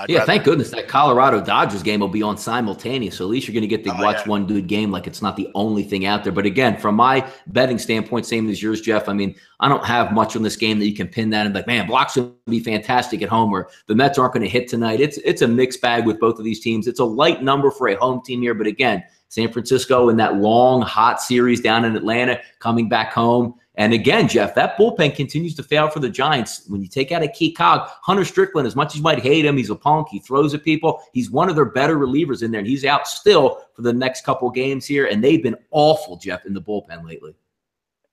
Yeah, thank goodness that Colorado Dodgers game will be on simultaneous. So at least you're going to get to watch one good game like it's not the only thing out there. But again, from my betting standpoint, same as yours, Jeff, I mean, I don't have much on this game that you can pin that and like, man, Block's going to be fantastic at home or the Mets aren't going to hit tonight. It's a mixed bag with both of these teams. It's a light number for a home team here. But again, San Francisco in that long, hot series down in Atlanta, coming back home. And again, Jeff, that bullpen continues to fail for the Giants. When you take out a key cog, Hunter Strickland, as much as you might hate him, he's a punk. He throws at people. He's one of their better relievers in there, and he's out still for the next couple games here. And they've been awful, Jeff, in the bullpen lately.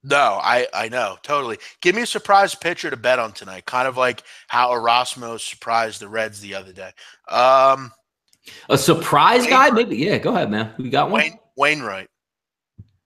No, I know, totally. Give me a surprise pitcher to bet on tonight, kind of like how Erasmo surprised the Reds the other day. A surprise guy? Maybe. Yeah, go ahead, man. We got one?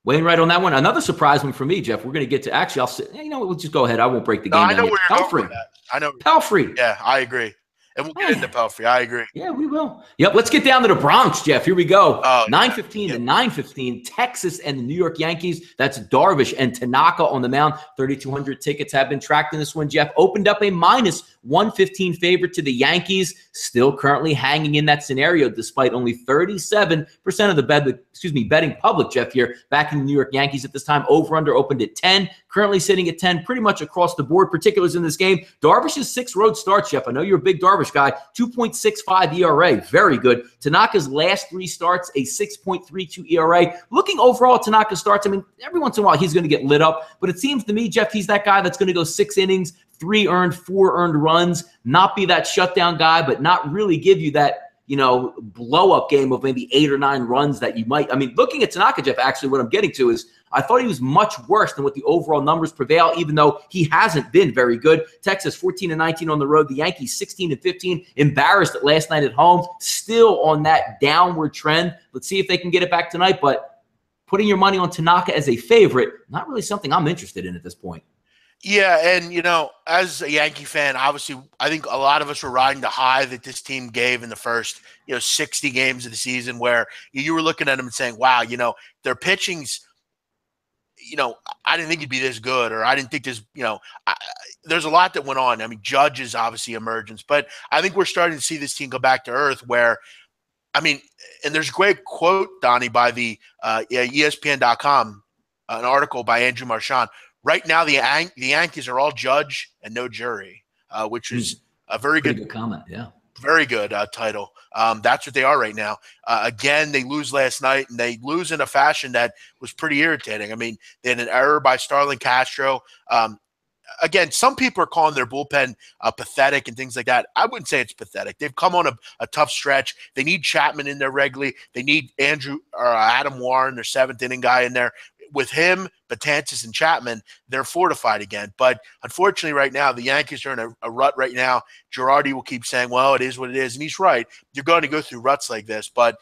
Wainwright on that one. Another surprise one for me, Jeff. We're going to get to – actually, I'll say – we'll just go ahead. I won't break the game down. I know where you're going with that. I know. Pelfrey. Yeah, I agree. And we'll get into Pelfrey. I agree. Yeah, we will. Yep, let's get down to the Bronx, Jeff. Here we go. 9:15 to 9:15. Texas and the New York Yankees. That's Darvish and Tanaka on the mound. 3,200 tickets have been tracked in this one, Jeff. Opened up a -115 favorite to the Yankees. Still currently hanging in that scenario despite only 37% of the betting public, Jeff, here back in the New York Yankees at this time. Over-under opened at 10. Currently sitting at 10 pretty much across the board. Particulars in this game. Darvish's 6 road starts, Jeff. I know you're a big Darvish guy, 2.65 ERA, very good. Tanaka's last 3 starts, a 6.32 ERA. Looking overall at Tanaka's starts, I mean, every once in a while he's going to get lit up, but it seems to me, Jeff, he's that guy that's going to go 6 innings, 3 earned, 4 earned runs, not be that shutdown guy, but not really give you that, blow-up game of maybe 8 or 9 runs that you might. I mean, looking at Tanaka, Jeff, actually what I'm getting to is I thought he was much worse than what the overall numbers prevail, even though he hasn't been very good. Texas 14-19 on the road. The Yankees 16-15, embarrassed last night at home. Still on that downward trend. Let's see if they can get it back tonight. But putting your money on Tanaka as a favorite, not really something I'm interested in at this point. Yeah, and, as a Yankee fan, obviously, I think a lot of us were riding the high that this team gave in the first, 60 games of the season where you were looking at them and saying, wow, their pitching's, I didn't think it'd be this good, or I didn't think this, there's a lot that went on. I mean, Judge is obviously emergence, but I think we're starting to see this team go back to earth where, and there's a great quote, Donnie, by the ESPN.com, an article by Andrew Marchand. Right now, the Yankees are all judge and no jury, which is a very good comment. Yeah. Very good title. That's what they are right now. Again, they lose last night, and they lose in a fashion that was pretty irritating. I mean, they had an error by Starlin Castro. Again, some people are calling their bullpen pathetic and things like that. I wouldn't say it's pathetic. They've come on a tough stretch. They need Chapman in there regularly. They need Adam Warren, their 7th inning guy, in there. With him, Betances, and Chapman, they're fortified again. But unfortunately, right now, the Yankees are in a rut right now. Girardi will keep saying, well, it is what it is. And he's right. You're going to go through ruts like this. But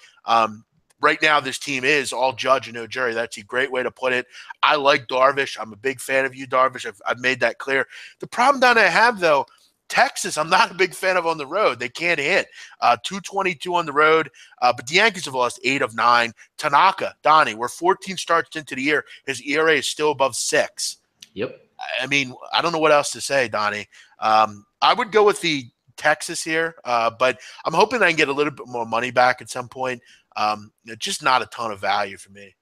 right now, this team is all judge and no jury. That's a great way to put it. I like Darvish. I'm a big fan of you, Darvish. I've made that clear. The problem that I have, though, Texas, I'm not a big fan of on the road. They can't hit. 222 on the road, but the Yankees have lost 8 of 9. Tanaka, Donnie, we're 14 starts into the year. His ERA is still above 6. Yep. I mean, I don't know what else to say, Donnie. I would go with the Texas here, but I'm hoping I can get a little bit more money back at some point. Just not a ton of value for me.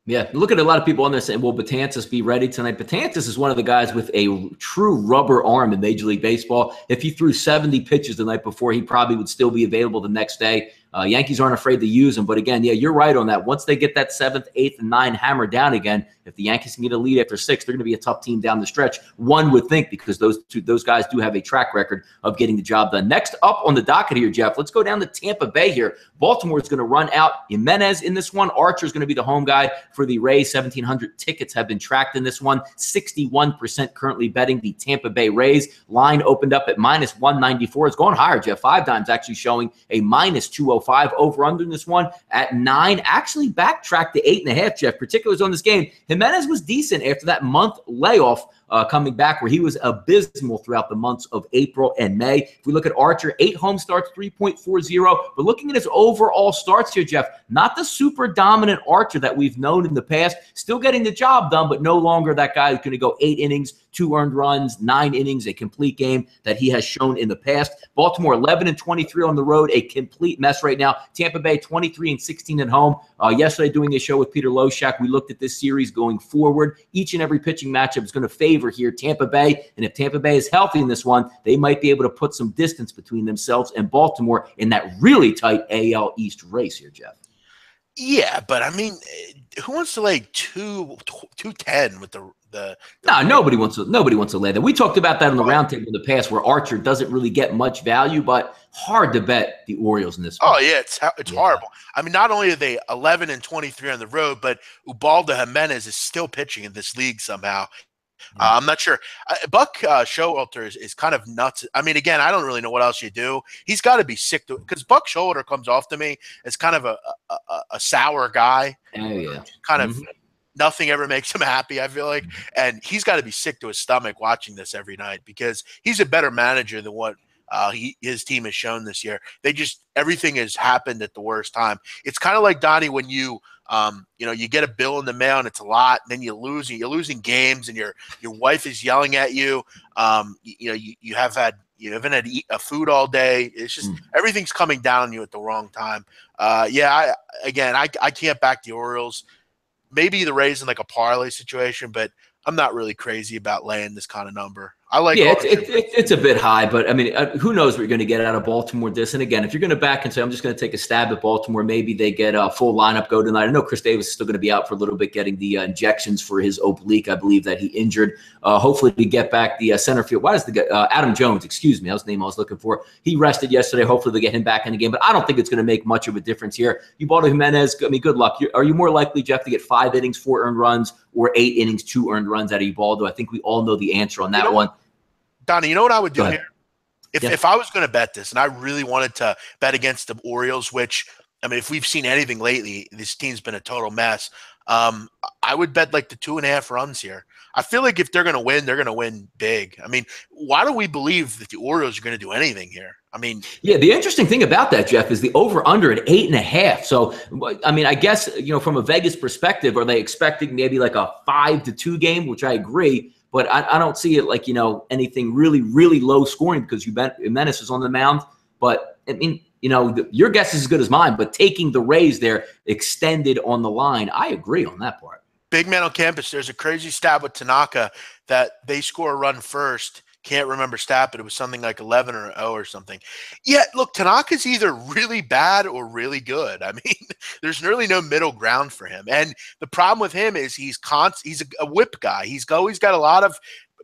Yeah, look at a lot of people on there saying, will Betances be ready tonight? Betances is one of the guys with a true rubber arm in Major League Baseball. If he threw 70 pitches the night before, he probably would still be available the next day. Yankees aren't afraid to use him. But again, yeah, you're right on that. Once they get that 7th, 8th, and 9 hammered down again, if the Yankees can get a lead after 6, they're going to be a tough team down the stretch. One would think, because those guys do have a track record of getting the job done. Next up on the docket here, Jeff, let's go down to Tampa Bay here. Baltimore is going to run out Jimenez in this one. Archer is going to be the home guy for the Rays. 1,700 tickets have been tracked in this one. 61% currently betting the Tampa Bay Rays. Line opened up at -194. It's going higher, Jeff. 5 times actually showing a -205. Over under in this one at 9. Actually backtracked to 8.5, Jeff. Particulars on this game. Jimenez was decent after that month layoff coming back, where he was abysmal throughout the months of April and May. If we look at Archer, 8 home starts, 3.40. But looking at his overall starts here, Jeff, not the super dominant Archer that we've known in the past. Still getting the job done, but no longer that guy who's going to go 8 innings, 2 earned runs, 9 innings, a complete game that he has shown in the past. Baltimore 11-23 on the road, a complete mess right now. Tampa Bay 23-16 at home. Yesterday, doing a show with Peter Loshak, we looked at this series going forward. Each and every pitching matchup is going to favor here Tampa Bay, and if Tampa Bay is healthy in this one, they might be able to put some distance between themselves and Baltimore in that really tight AL East race here, Jeff. Yeah, but I mean, who wants to lay 210 with the No, nobody wants to lay that. We talked about that on the roundtable in the past, where Archer doesn't really get much value, but hard to bet the Orioles in this one. Oh yeah, it's horrible. I mean, not only are they 11-23 on the road, but Ubaldo Jimenez is still pitching in this league somehow. I'm not sure. Buck Showalter is kind of nuts. I mean, again, I don't really know what else you do. He's got to be sick because Buck Showalter comes off to me as kind of a sour guy. Oh yeah, kind of. Nothing ever makes him happy, I feel like. And he's got to be sick to his stomach watching this every night because he's a better manager than what his team has shown this year. Everything has happened at the worst time. It's kind of like, Donnie, when you get a bill in the mail and it's a lot, and then you lose, and you're losing games, and your wife is yelling at you. You haven't had a food all day. It's just everything's coming down on you at the wrong time. I can't back the Orioles. Maybe the Rays in like a parlay situation, but I'm not really crazy about laying this kind of number. I like it's a bit high, but I mean, who knows what you're going to get out of Baltimore this. And again, if you're going to back and say, I'm just going to take a stab at Baltimore, maybe they get a full lineup go tonight. I know Chris Davis is still going to be out for a little bit getting the injections for his oblique. I believe that he injured. Hopefully we get back the center field. Why does Adam Jones, excuse me, that was the name I was looking for. He rested yesterday. Hopefully they get him back in the game, but I don't think it's going to make much of a difference here. Ubaldo Jimenez, I mean, good luck. Are you more likely, Jeff, to get 5 innings, 4 earned runs, or 8 innings, 2 earned runs out of Ubaldo? I think we all know the answer on that one. Donnie, you know what I would do here? If I was going to bet this, and I really wanted to bet against the Orioles, which, I mean, if we've seen anything lately, this team's been a total mess. I would bet like the 2.5 runs here. I feel like if they're going to win big. I mean, why do we believe that the Orioles are going to do anything here? I mean, yeah, the interesting thing about that, Jeff, is the over-under at 8.5. So, I mean, I guess, from a Vegas perspective, are they expecting maybe like a 5-2 game, which I agree. But I don't see it like, anything really, really low scoring because Jimenez is on the mound. But, I mean, your guess is as good as mine. But taking the Rays there extended on the line, I agree on that part. Big man on campus, there's a crazy stat with Tanaka that they score a run first. Can't remember stat, but it was something like 11 or 0 or something. Yeah, look, Tanaka's either really bad or really good. I mean, there's really no middle ground for him. And the problem with him is he's a whip guy. He's always got a lot of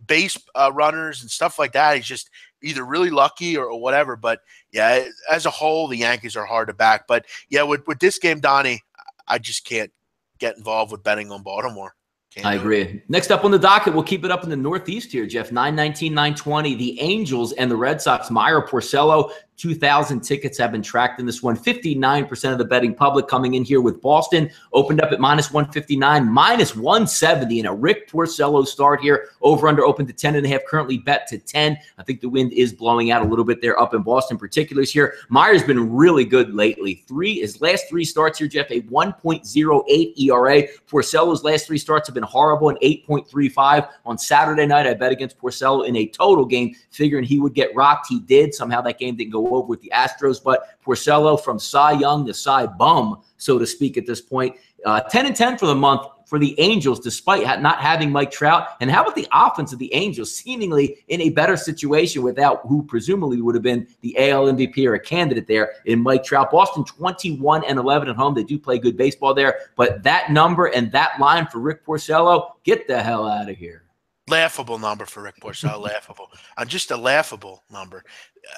base runners and stuff like that. He's just either really lucky or whatever. But, yeah, as a whole, the Yankees are hard to back. But, yeah, with this game, Donnie, I just can't get involved with betting on Baltimore. I agree. Next up on the docket, we'll keep it up in the Northeast here, Jeff. 919, 920. The Angels and the Red Sox. Meyer Porcello, 2,000 tickets have been tracked in this one. 59% of the betting public coming in here with Boston. Opened up at -159, -170 in a Rick Porcello start here. Over-under open to 10.5, currently bet to 10. I think the wind is blowing out a little bit there up in Boston, particulars here. Meyer's been really good lately. His last 3 starts here, Jeff, a 1.08 ERA. Porcello's last 3 starts have been horrible, an 8.35. On Saturday night, I bet against Porcello in a total game, figuring he would get rocked. He did. Somehow that game didn't go over with the Astros, but Porcello from Cy Young to Cy Bum, so to speak, at this point. 10-10 for the month for the Angels, despite not having Mike Trout. And how about the offense of the Angels, seemingly in a better situation without who presumably would have been the AL MVP or a candidate there in Mike Trout. Boston 21-11 at home. They do play good baseball there, but that number and that line for Rick Porcello, get the hell out of here. Laughable number for Rick Porcello. Laughable. Just a laughable number.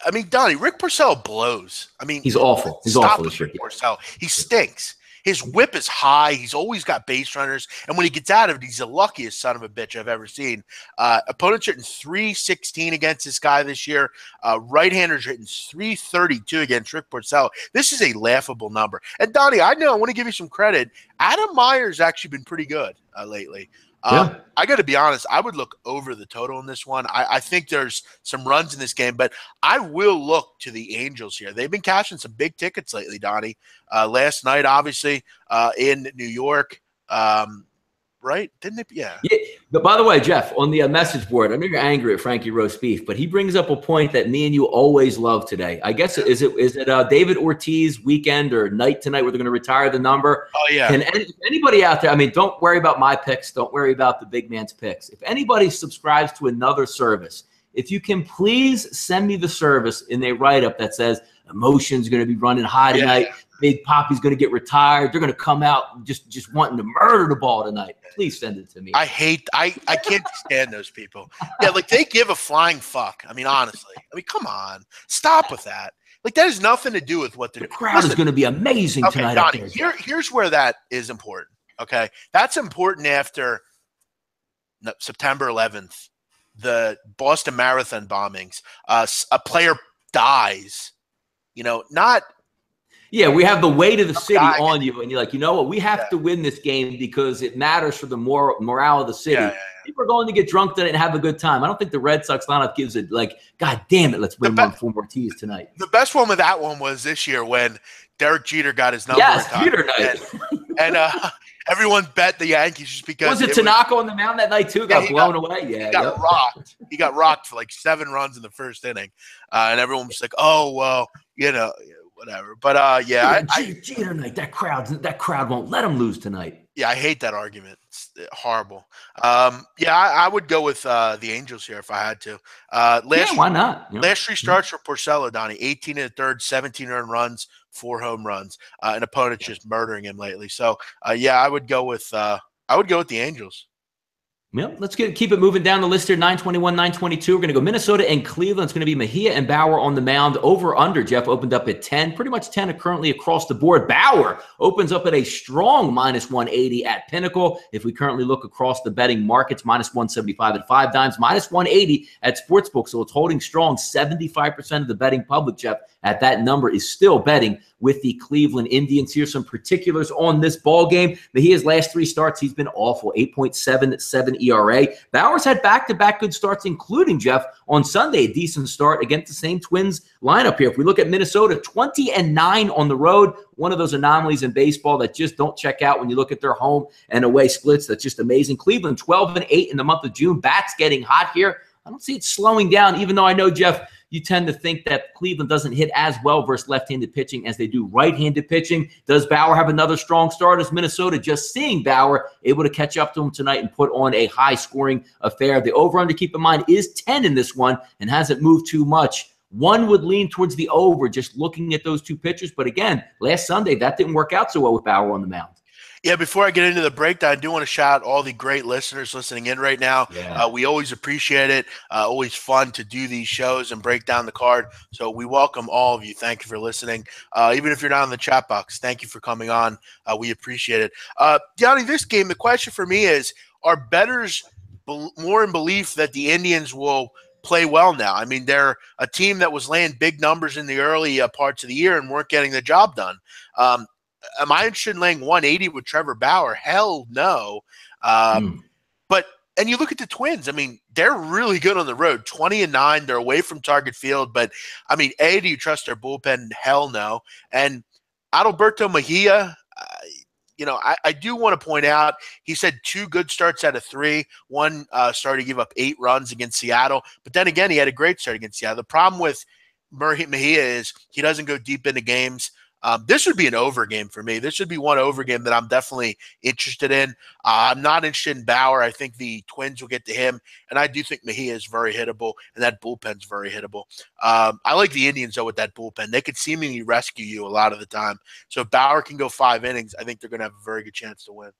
I mean, Donnie, Rick Porcello blows. I mean, he's awful. He's awful this year. Porcello. He stinks. His whip is high. He's always got base runners. And when he gets out of it, he's the luckiest son of a bitch I've ever seen. Opponents hitting .316 against this guy this year. Right-handers hitting .332 against Rick Porcello. This is a laughable number. And, Donnie, I want to give you some credit. Adam Meyer's actually been pretty good lately. Yeah. I got to be honest. I would look over the total in this one. I think there's some runs in this game, but I will look to the Angels here. They've been cashing some big tickets lately, Donnie. Last night, obviously, in New York. Right? Didn't it? Yeah. But by the way, Jeff, on the message board, I know you're angry at Frankie Roast Beef, but he brings up a point that me and you always love today. I guess is it David Ortiz weekend or night tonight where they're going to retire the number? Oh yeah. Can anybody out there? I mean, don't worry about my picks. Don't worry about the big man's picks. If anybody subscribes to another service, if you can please send me the service in a write-up that says emotion's going to be running high tonight. Yeah. Big Poppy's going to get retired. They're going to come out just wanting to murder the ball tonight. Please send it to me. I can't stand those people. Yeah, like they give a flying fuck. I mean, honestly. I mean, come on. Stop with that. Like that has nothing to do with what they're doing. The crowd is going to be amazing tonight. Donnie, here's where that is important. Okay. That's important after September 11th, the Boston Marathon bombings. A player dies. Not – yeah, we have the weight of the city on you, and you're like, you know what? We have to win this game because it matters for the morale of the city. Yeah. People are going to get drunk tonight and have a good time. I don't think the Red Sox lineup gives it like, God damn it, let's win 4 more tees tonight. The best one with that one was this year when Derek Jeter got his number. Yes, Jeter night. And everyone bet the Yankees just because. Was it Tanaka on the mound that night too? Got blown away. Yeah, he got rocked. He got rocked for like 7 runs in the first inning, and everyone was like, "Oh well, whatever." But Jeter night. That crowd won't let him lose tonight. Yeah, I hate that argument. It's horrible. I would go with the Angels here if I had to. Why not? Last 3 starts for Porcello, Donnie. 18 in the third, 17 earned runs, 4 home runs. An opponent's just murdering him lately. So I would go with the Angels. Yep, let's keep it moving down the list here. 921, 922. We're going to go Minnesota and Cleveland. It's going to be Mejia and Bauer on the mound. Over under, Jeff, opened up at 10. Pretty much 10 currently across the board. Bauer opens up at a strong -180 at Pinnacle. If we currently look across the betting markets, -175 at 5 dimes, -180 at Sportsbook. So it's holding strong. 75% of the betting public, Jeff, at that number is still betting with the Cleveland Indians. Here's some particulars on this ball game. Mejia's last 3 starts, he's been awful. 8.77 ERA. Bauer's had back-to-back good starts, including, Jeff, on Sunday, a decent start against the same Twins lineup here. If we look at Minnesota, 20-9 on the road, one of those anomalies in baseball that just don't check out when you look at their home and away splits. That's just amazing. Cleveland, 12-8 in the month of June. Bats getting hot here. I don't see it slowing down, even though I know, Jeff, you tend to think that Cleveland doesn't hit as well versus left-handed pitching as they do right-handed pitching. Does Bauer have another strong start? Is Minnesota just seeing Bauer able to catch up to him tonight and put on a high-scoring affair? The over-under, keep in mind, is 10 in this one and hasn't moved too much. One would lean towards the over just looking at those 2 pitchers. But again, last Sunday, that didn't work out so well with Bauer on the mound. Yeah, before I get into the breakdown, I do want to shout out all the great listeners listening in right now. Yeah. We always appreciate it. Always fun to do these shows and break down the card. So we welcome all of you. Thank you for listening. Even if you're not in the chat box, thank you for coming on. We appreciate it. Donnie, this game, the question for me is, are bettors more in belief that the Indians will play well now? I mean, they're a team that was laying big numbers in the early parts of the year and weren't getting the job done. Am I interested in laying 180 with Trevor Bauer? Hell no. But you look at the Twins. I mean, they're really good on the road. 20-9. They're away from target field. But, I mean, do you trust their bullpen? Hell no. And Adalberto Mejia, I do want to point out he's had 2 good starts out of 3. One start to give up 8 runs against Seattle. But then again, he had a great start against Seattle. The problem with Mejia is he doesn't go deep into games. This would be an over game for me. This would be one over game that I'm definitely interested in. I'm not interested in Bauer. I think the Twins will get to him, and I do think Mejia is very hittable, and that bullpen's very hittable. I like the Indians, though, with that bullpen. They could seemingly rescue you a lot of the time. So if Bauer can go 5 innings, I think they're going to have a very good chance to win.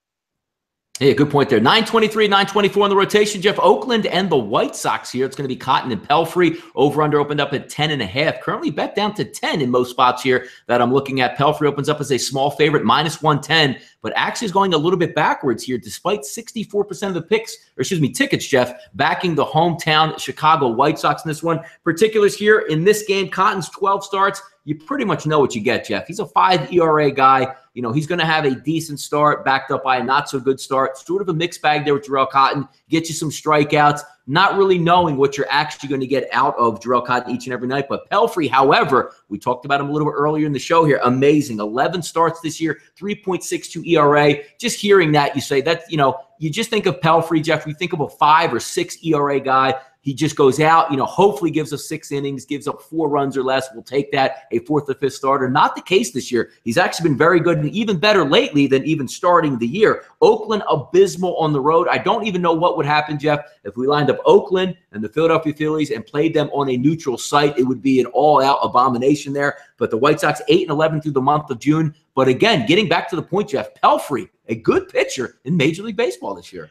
Hey, good point there. 923, 924 on the rotation, Jeff. Oakland and the White Sox here. It's going to be Cotton and Pelfrey. Over-under opened up at 10.5. Currently bet down to 10 in most spots here that I'm looking at. Pelfrey opens up as a small favorite, -110, but actually is going a little bit backwards here, despite 64% of the tickets, Jeff, backing the hometown Chicago White Sox in this one. Particulars here in this game, Cotton's 12 starts. you pretty much know what you get, Jeff. He's a 5 ERA guy. You know, he's going to have a decent start backed up by a not-so-good start. Sort of a mixed bag there with Jarrell Cotton. Get you some strikeouts, not really knowing what you're actually going to get out of Jarrell Cotton each and every night. But Pelfrey, however, we talked about him a little bit earlier in the show here. Amazing. 11 starts this year, 3.62 ERA. Just hearing that, you say that, you know, you just think of Pelfrey, Jeff. You think of a 5 or 6 ERA guy. He just goes out, you know, hopefully gives us 6 innings, gives up 4 runs or less. We'll take that, a 4th or 5th starter. Not the case this year. He's actually been very good and even better lately than even starting the year. Oakland, abysmal on the road. I don't even know what would happen, Jeff, if we lined up Oakland and the Philadelphia Phillies and played them on a neutral site. It would be an all-out abomination there. But the White Sox 8-11 through the month of June. But again, getting back to the point, Jeff, Pelfrey, a good pitcher in Major League Baseball this year.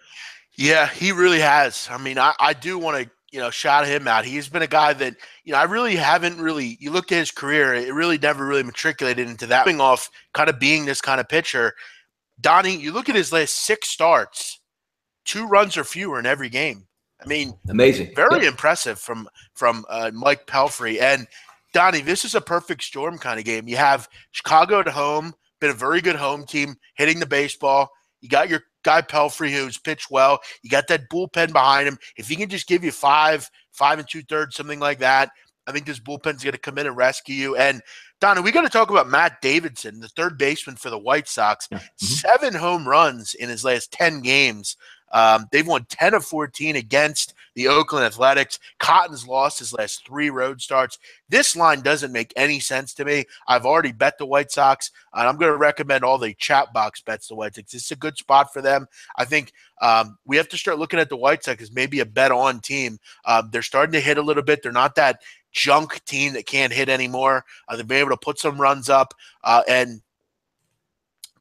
Yeah, he really has. I mean, I do want to, you know, shout him out. He's been a guy that, you know, I really haven't really, you look at his career, it really never really matriculated into that thing off kind of being this kind of pitcher. Donnie, you look at his last 6 starts, 2 runs or fewer in every game. I mean, amazing. Very impressive from Mike Pelfrey. And Donnie, this is a perfect storm kind of game. You have Chicago at home, been a very good home team, hitting the baseball. You got your guy Pelfrey, who's pitched well. You got that bullpen behind him. If he can just give you 5 2/3, something like that, I think this bullpen's going to come in and rescue you. And Donna, we got to talk about Matt Davidson, the third baseman for the White Sox. Yeah. 7 home runs in his last 10 games. They've won 10 of 14 against the Oakland Athletics. Cotton's lost his last 3 road starts. This line doesn't make any sense to me. I've already bet the White Sox, and I'm going to recommend all the chat box bets the White Sox. It's a good spot for them. I think we have to start looking at the White Sox as maybe a bet-on team. They're starting to hit a little bit. They're not that junk team that can't hit anymore. They've been able to put some runs up, and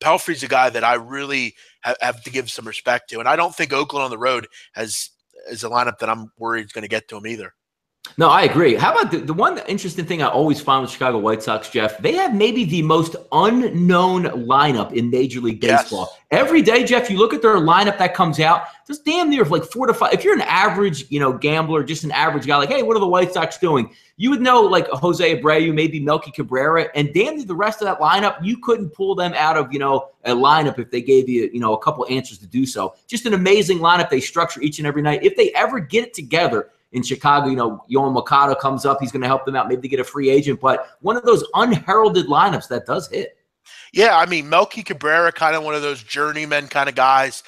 Pelfrey's a guy that I really have to give some respect to. And I don't think Oakland on the road is a lineup that I'm worried is going to get to him either. No, I agree. How about the one interesting thing I always find with Chicago White Sox, Jeff? They have maybe the most unknown lineup in Major League Baseball. Yes. Every day, Jeff, you look at their lineup that comes out, just damn near like 4 to 5. If you're an average, you know, gambler, just an average guy, like, hey, what are the White Sox doing? You would know like Jose Abreu, maybe Melky Cabrera, and damn near the rest of that lineup, you couldn't pull them out of, you know, a lineup if they gave you, you know, a couple answers to do so. Just an amazing lineup they structure each and every night. If they ever get it together in Chicago, you know, Yohan Moncada comes up. He's going to help them out. Maybe they get a free agent, but one of those unheralded lineups that does hit. Yeah, I mean, Melky Cabrera, kind of one of those journeyman kind of guys.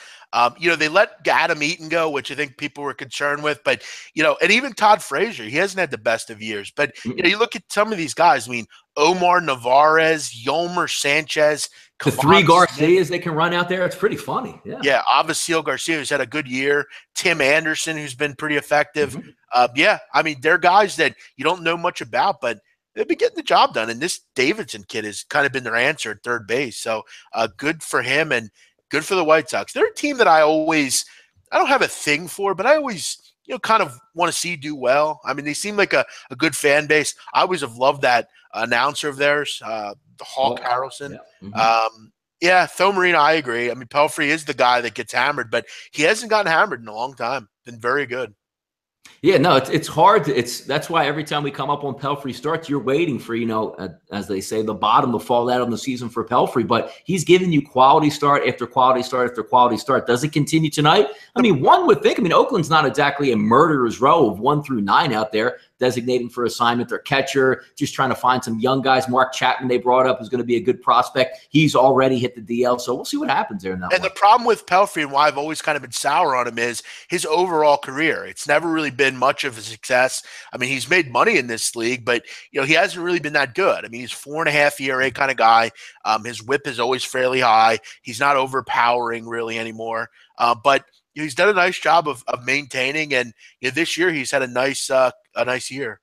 You know, they let Adam Eaton go, which I think people were concerned with. But, you know, and even Todd Frazier, he hasn't had the best of years. But, you know, you look at some of these guys. I mean, Omar Narvaez, Yomer Sanchez. The 3 Garcias they can run out there. It's pretty funny. Yeah, Avisail Garcia, who's had a good year. Tim Anderson, who's been pretty effective. Yeah, I mean, they're guys that you don't know much about, but they've been getting the job done. And this Davidson kid has kind of been their answer at third base. So good for him and good for the White Sox. They're a team that I don't have a thing for, but I always, you know, kind of want to see do well. I mean, they seem like a good fan base. I always have loved that announcer of theirs, Hawk Harrelson. Yeah, Tho Marino, I agree. I mean, Pelfrey is the guy that gets hammered, but he hasn't gotten hammered in a long time. Been very good. Yeah, no, it's hard. That's why every time we come up on Pelfrey starts, you're waiting for, you know, as they say, the bottom to fall out on the season for Pelfrey. But he's giving you quality start after quality start after quality start. Does it continue tonight? I mean, one would think. I mean, Oakland's not exactly a murderer's row of 1 through 9 out there, designating for assignment. Their catcher, just trying to find some young guys. Mark Chapman they brought up is going to be a good prospect. He's already hit the DL, so we'll see what happens there in that one. The problem with Pelfrey and why I've always kind of been sour on him is his overall career. It's never really been much of a success. I mean, he's made money in this league, but, you know, he hasn't really been that good. I mean, he's 4.5 ERA kind of guy. His whip is always fairly high. He's not overpowering really anymore. But he's done a nice job of maintaining, and you know, this year he's had a nice year.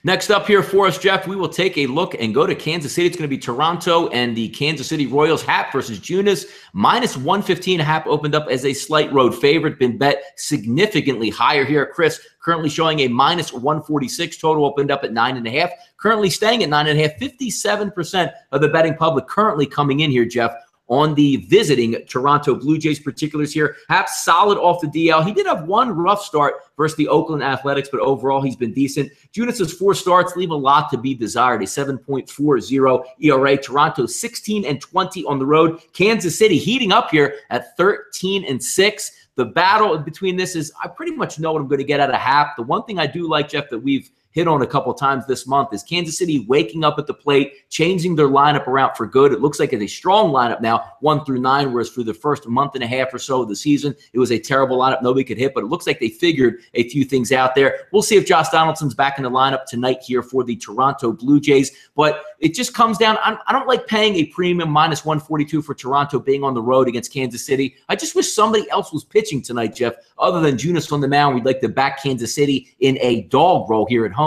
Next up here for us, Jeff, we will take a look and go to Kansas City. It's going to be Toronto and the Kansas City Royals. Hap versus Junis. -115. Hap opened up as a slight road favorite. Been bet significantly higher here. Chris currently showing a -146. Total opened up at 9.5. Currently staying at 9.5. 57% of the betting public currently coming in here, Jeff, on the visiting Toronto Blue Jays. Particulars here. Haps solid off the DL. He did have one rough start versus the Oakland Athletics, but overall he's been decent. Junis's 4 starts leave a lot to be desired. A 7.40 ERA. Toronto 16-20 on the road. Kansas City heating up here at 13-6. The battle between this is, I pretty much know what I'm going to get out of Hap. The one thing I do like, Jeff, that we've hit on a couple times this month is Kansas City waking up at the plate, changing their lineup around for good. It looks like it's a strong lineup now, 1 through 9, whereas for the first month and a half or so of the season, it was a terrible lineup. Nobody could hit, but it looks like they figured a few things out there. We'll see if Josh Donaldson's back in the lineup tonight here for the Toronto Blue Jays, but it just comes down. I don't like paying a premium -142 for Toronto being on the road against Kansas City. I just wish somebody else was pitching tonight, Jeff. Other than Junis on the mound, we'd like to back Kansas City in a dog roll here at home.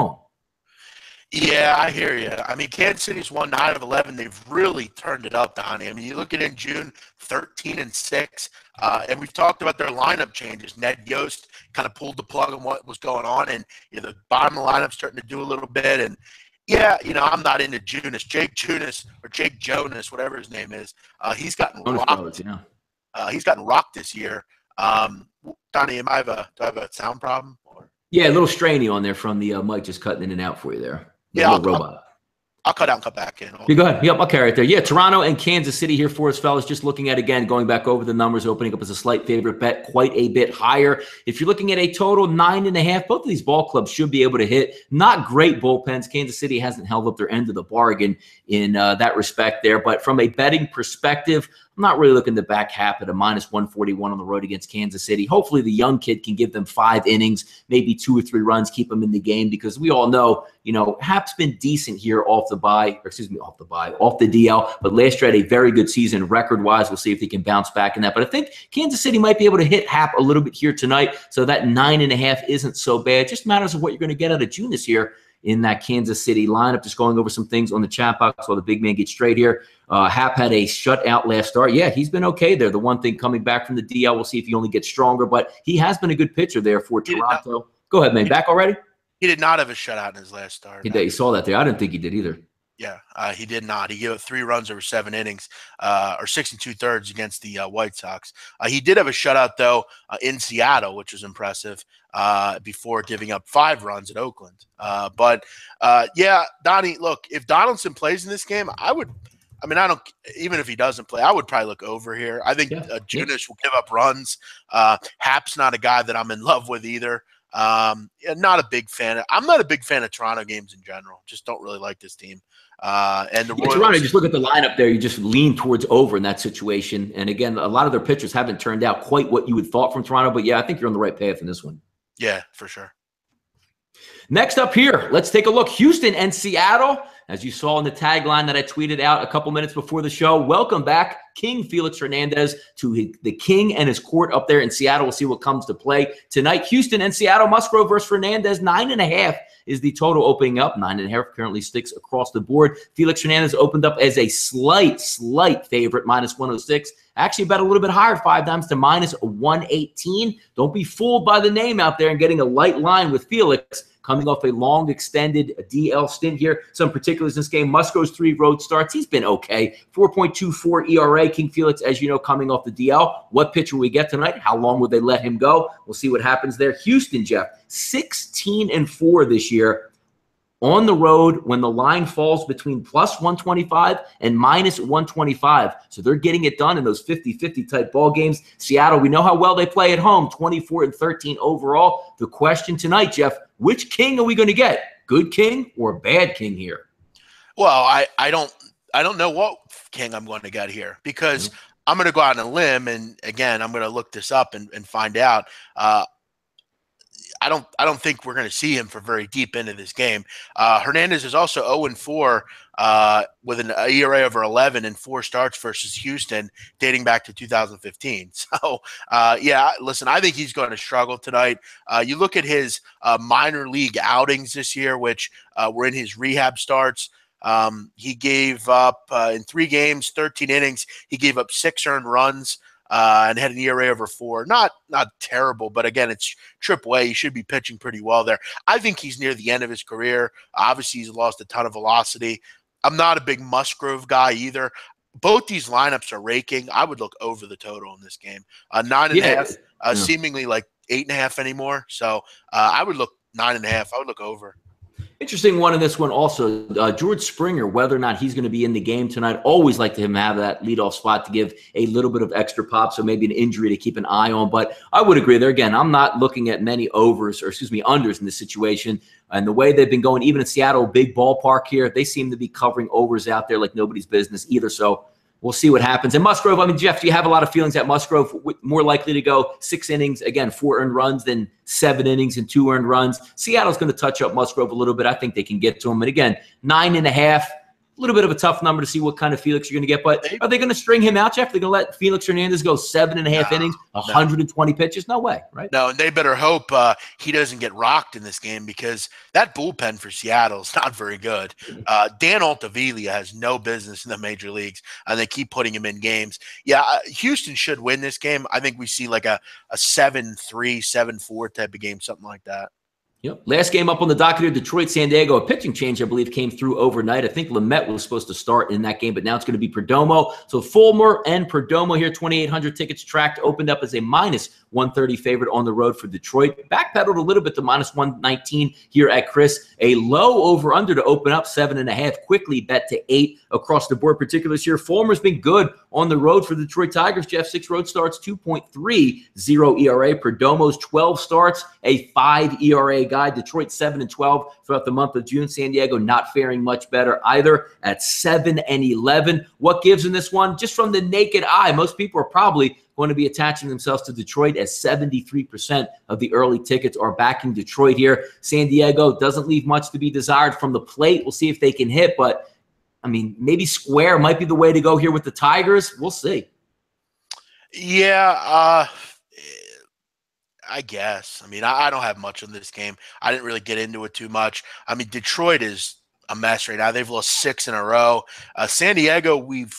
Yeah, I hear you. I mean, Kansas City's won 9 of 11. They've really turned it up, Donnie. I mean, you look at it in June, 13-6, and we've talked about their lineup changes. Ned Yost kind of pulled the plug on what was going on, and the bottom of the lineup's starting to do a little bit. And yeah, I'm not into Junis. Jake Jonas, whatever his name is. He's gotten rocked. He's gotten rocked this year. Donnie, do I have a sound problem? Yeah, a little strainy on there from the mic, just cutting in and out for you there. I'll cut out and cut back in. You go ahead. Yep, I'll carry it there. Yeah, Toronto and Kansas City here for us, fellas. Just looking at, again, going back over the numbers, opening up as a slight favorite bet, quite a bit higher. If you're looking at a total 9.5, both of these ball clubs should be able to hit. Not great bullpens. Kansas City hasn't held up their end of the bargain in that respect there. But from a betting perspective, I'm not really looking to back Hap at a -141 on the road against Kansas City. Hopefully the young kid can give them 5 innings, maybe 2 or 3 runs, keep them in the game, because we all know, Hap's been decent here off the DL, but last year had a very good season record-wise. We'll see if he can bounce back in that. But I think Kansas City might be able to hit Hap a little bit here tonight, so that 9.5 isn't so bad. It just matters of what you're going to get out of Junis here in that Kansas City lineup. Just going over some things on the chat box while the big man gets straight here. Hap had a shutout last start. Yeah, he's been okay there. The one thing coming back from the DL, we'll see if he only gets stronger, but he has been a good pitcher there for Toronto. Go ahead, man. Back already? He did not have a shutout in his last start. He did. He saw that there. I didn't think he did either. Yeah, he did not. He gave up 3 runs over 7 innings, or 6 2/3 against the White Sox. He did have a shutout, though, in Seattle, which was impressive, before giving up 5 runs at Oakland. Yeah, Donnie, look, if Donaldson plays in this game, even if he doesn't play, I would probably look over here. I think Junis will give up runs. Hap's not a guy that I'm in love with either. Not a big fan. I'm not a big fan of Toronto games in general. Just don't really like this team. And the Royals, Toronto, just look at the lineup there. You just lean towards over in that situation. And again, a lot of their pitchers haven't turned out quite what you would thought from Toronto. But yeah, I think you're on the right path in this one. Yeah, for sure. Next up here, let's take a look. Houston and Seattle. As you saw in the tagline that I tweeted out a couple minutes before the show, welcome back, King Felix Hernandez, to the king and his court up there in Seattle. We'll see what comes to play tonight. Houston and Seattle, Musgrove versus Hernandez. 9.5 is the total opening up. 9.5 currently sticks across the board. Felix Hernandez opened up as a slight favorite, -106. Actually bet a little bit higher, 5 times to -118. Don't be fooled by the name out there and getting a light line with Felix. Coming off a long extended DL stint here. Some particulars in this game. Musgrove's 3 road starts. He's been okay. 4.24 ERA. King Felix, as you know, coming off the DL. What pitcher will we get tonight? How long will they let him go? We'll see what happens there. Houston, Jeff, 16-4 this year on the road when the line falls between +125 and -125. So they're getting it done in those 50-50 type ball games. Seattle, we know how well they play at home, 24-13 overall. The question tonight, Jeff, which king are we going to get? Good king or bad king here? Well, I don't know what king I'm going to get here, because I'm going to go out on a limb, and again, I'm going to look this up and find out. I don't think we're going to see him for very deep into this game. Hernandez is also 0-4 with an ERA over 11 and 4 starts versus Houston dating back to 2015. So, yeah, listen, I think he's going to struggle tonight. You look at his minor league outings this year, which were in his rehab starts. He gave up in 3 games, 13 innings. He gave up 6 earned runs. And had an ERA over 4. Not terrible, but again, it's AAA. He should be pitching pretty well there. I think he's near the end of his career. Obviously, he's lost a ton of velocity. I'm not a big Musgrove guy either. both these lineups are raking. I would look over the total in this game. 9.5, seemingly like 8.5 anymore. So I would look 9.5. I would look over. Interesting one in this one also, George Springer, whether or not he's going to be in the game tonight. Always like to him have that leadoff spot to give a little bit of extra pop, so maybe an injury to keep an eye on. But I would agree there. Again, I'm not looking at many unders in this situation. And the way they've been going, even in Seattle, big ballpark here, they seem to be covering overs out there like nobody's business either. So we'll see what happens. And Musgrove, I mean, Jeff, do you have a lot of feelings that Musgrove more likely to go 6 innings, again, 4 earned runs than 7 innings and 2 earned runs? Seattle's going to touch up Musgrove a little bit. I think they can get to him. And again, 9.5, a little bit of a tough number to see what kind of Felix you're going to get. But are they going to string him out, Jeff? They're going to let Felix Hernandez go 7.5 innings, 120 pitches? No way, right? No, and they better hope he doesn't get rocked in this game, because that bullpen for Seattle is not very good. Dan Altavilla has no business in the major leagues, and they keep putting him in games. Yeah, Houston should win this game. I think we see like a 7-3, 7-4 type of game, something like that. Yep. Last game up on the docket here, Detroit, San Diego. A pitching change, I believe, came through overnight. I think Lamet was supposed to start in that game, but now it's going to be Perdomo. So Fulmer and Perdomo here, 2,800 tickets tracked, opened up as a -130 favorite on the road for Detroit. Backpedaled a little bit to -119 here at Chris. A low over-under to open up, 7.5. Quickly bet to 8 across the board. Particulars here. Fulmer's been good on the road for the Detroit Tigers. Jeff, 6 road starts, 2.30 ERA. Perdomo's 12 starts, a 5 ERA guy. Detroit 7-12 throughout the month of June. San Diego not faring much better either at 7-11. What gives in this one? Just from the naked eye, most people are probably going to be attaching themselves to Detroit, as 73% of the early tickets are backing Detroit here. San Diego doesn't leave much to be desired from the plate. We'll see if they can hit, but I mean, maybe square might be the way to go here with the Tigers. We'll see. Yeah, I guess. I mean, I don't have much on this game. I didn't really get into it too much. I mean, Detroit is a mess right now. They've lost 6 in a row. San Diego, we've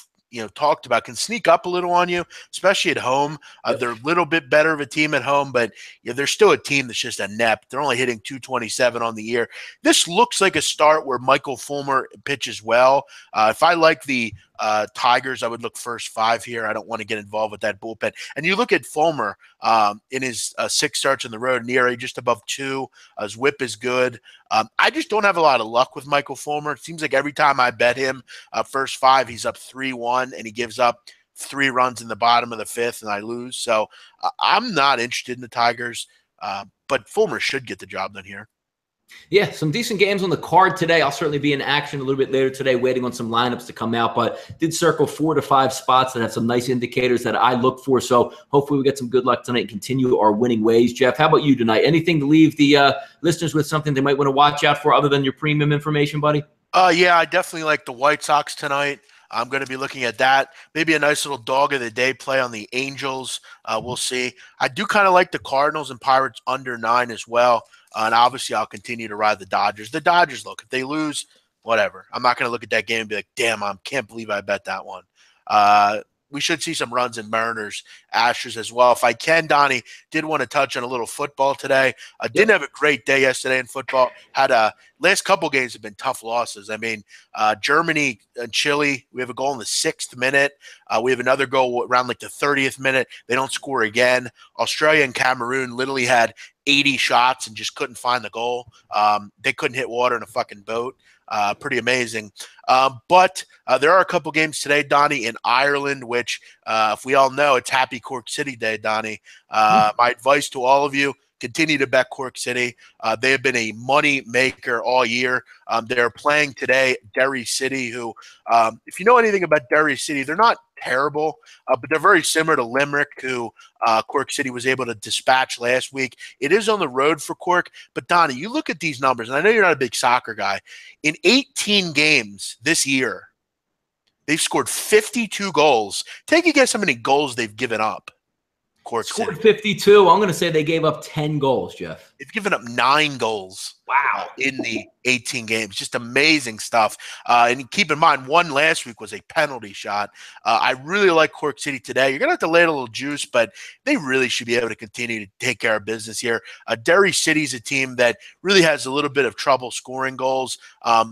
talked about, can sneak up a little on you, especially at home. They're a little bit better of a team at home, but they're still a team that's just inept. They're only hitting 227 on the year. This looks like a start where Michael Fulmer pitches well. If I like the Tigers, I would look first 5 here. I don't want to get involved with that bullpen. And you look at Fulmer in his 6 starts on the road, an ERA just above 2. His whip is good. I just don't have a lot of luck with Michael Fulmer. It seems like every time I bet him first 5, he's up 3-1, and he gives up 3 runs in the bottom of the 5th, and I lose. So I'm not interested in the Tigers, but Fulmer should get the job done here. Yeah, some decent games on the card today. I'll certainly be in action a little bit later today, waiting on some lineups to come out, but did circle 4 to 5 spots that have some nice indicators that I look for. So hopefully we get some good luck tonight and continue our winning ways. Jeff, how about you tonight? Anything to leave the listeners with, something they might want to watch out for other than your premium information, buddy? Yeah, I definitely like the White Sox tonight. I'm going to be looking at that. Maybe a nice little dog of the day play on the Angels. We'll see. I do kind of like the Cardinals and Pirates under 9 as well. And obviously, I'll continue to ride the Dodgers. The Dodgers, look, if they lose, whatever. I'm not going to look at that game and be like, damn, I can't believe I bet that one. We should see some runs in Mariners, Astros as well. If I can, Donnie, did want to touch on a little football today. I didn't have a great day yesterday in football. Had last couple games have been tough losses. I mean, Germany and Chile, we have a goal in the 6th minute. We have another goal around like the 30th minute. They don't score again. Australia and Cameroon literally had 80 shots and just couldn't find the goal. They couldn't hit water in a fucking boat. Pretty amazing. But there are a couple games today, Donnie, in Ireland, which if we all know, it's Happy Cork City Day, Donnie. My advice to all of you, continue to bet Cork City. They have been a money maker all year. They're playing today Derry City, who, if you know anything about Derry City, they're not terrible, but they're very similar to Limerick, who Cork City was able to dispatch last week. It is on the road for Cork, but Donnie, you look at these numbers, and I know you're not a big soccer guy. In 18 games this year, they've scored 52 goals. Take a guess how many goals they've given up. Cork Scored City. 52. I'm going to say they gave up 10 goals, Jeff. They've given up 9 goals. Wow. In the 18 games. Just amazing stuff. And keep in mind, one last week was a penalty shot. I really like Cork City today. You're going to have to lay a little juice, but they really should be able to continue to take care of business here. Derry City's a team that really has a little bit of trouble scoring goals.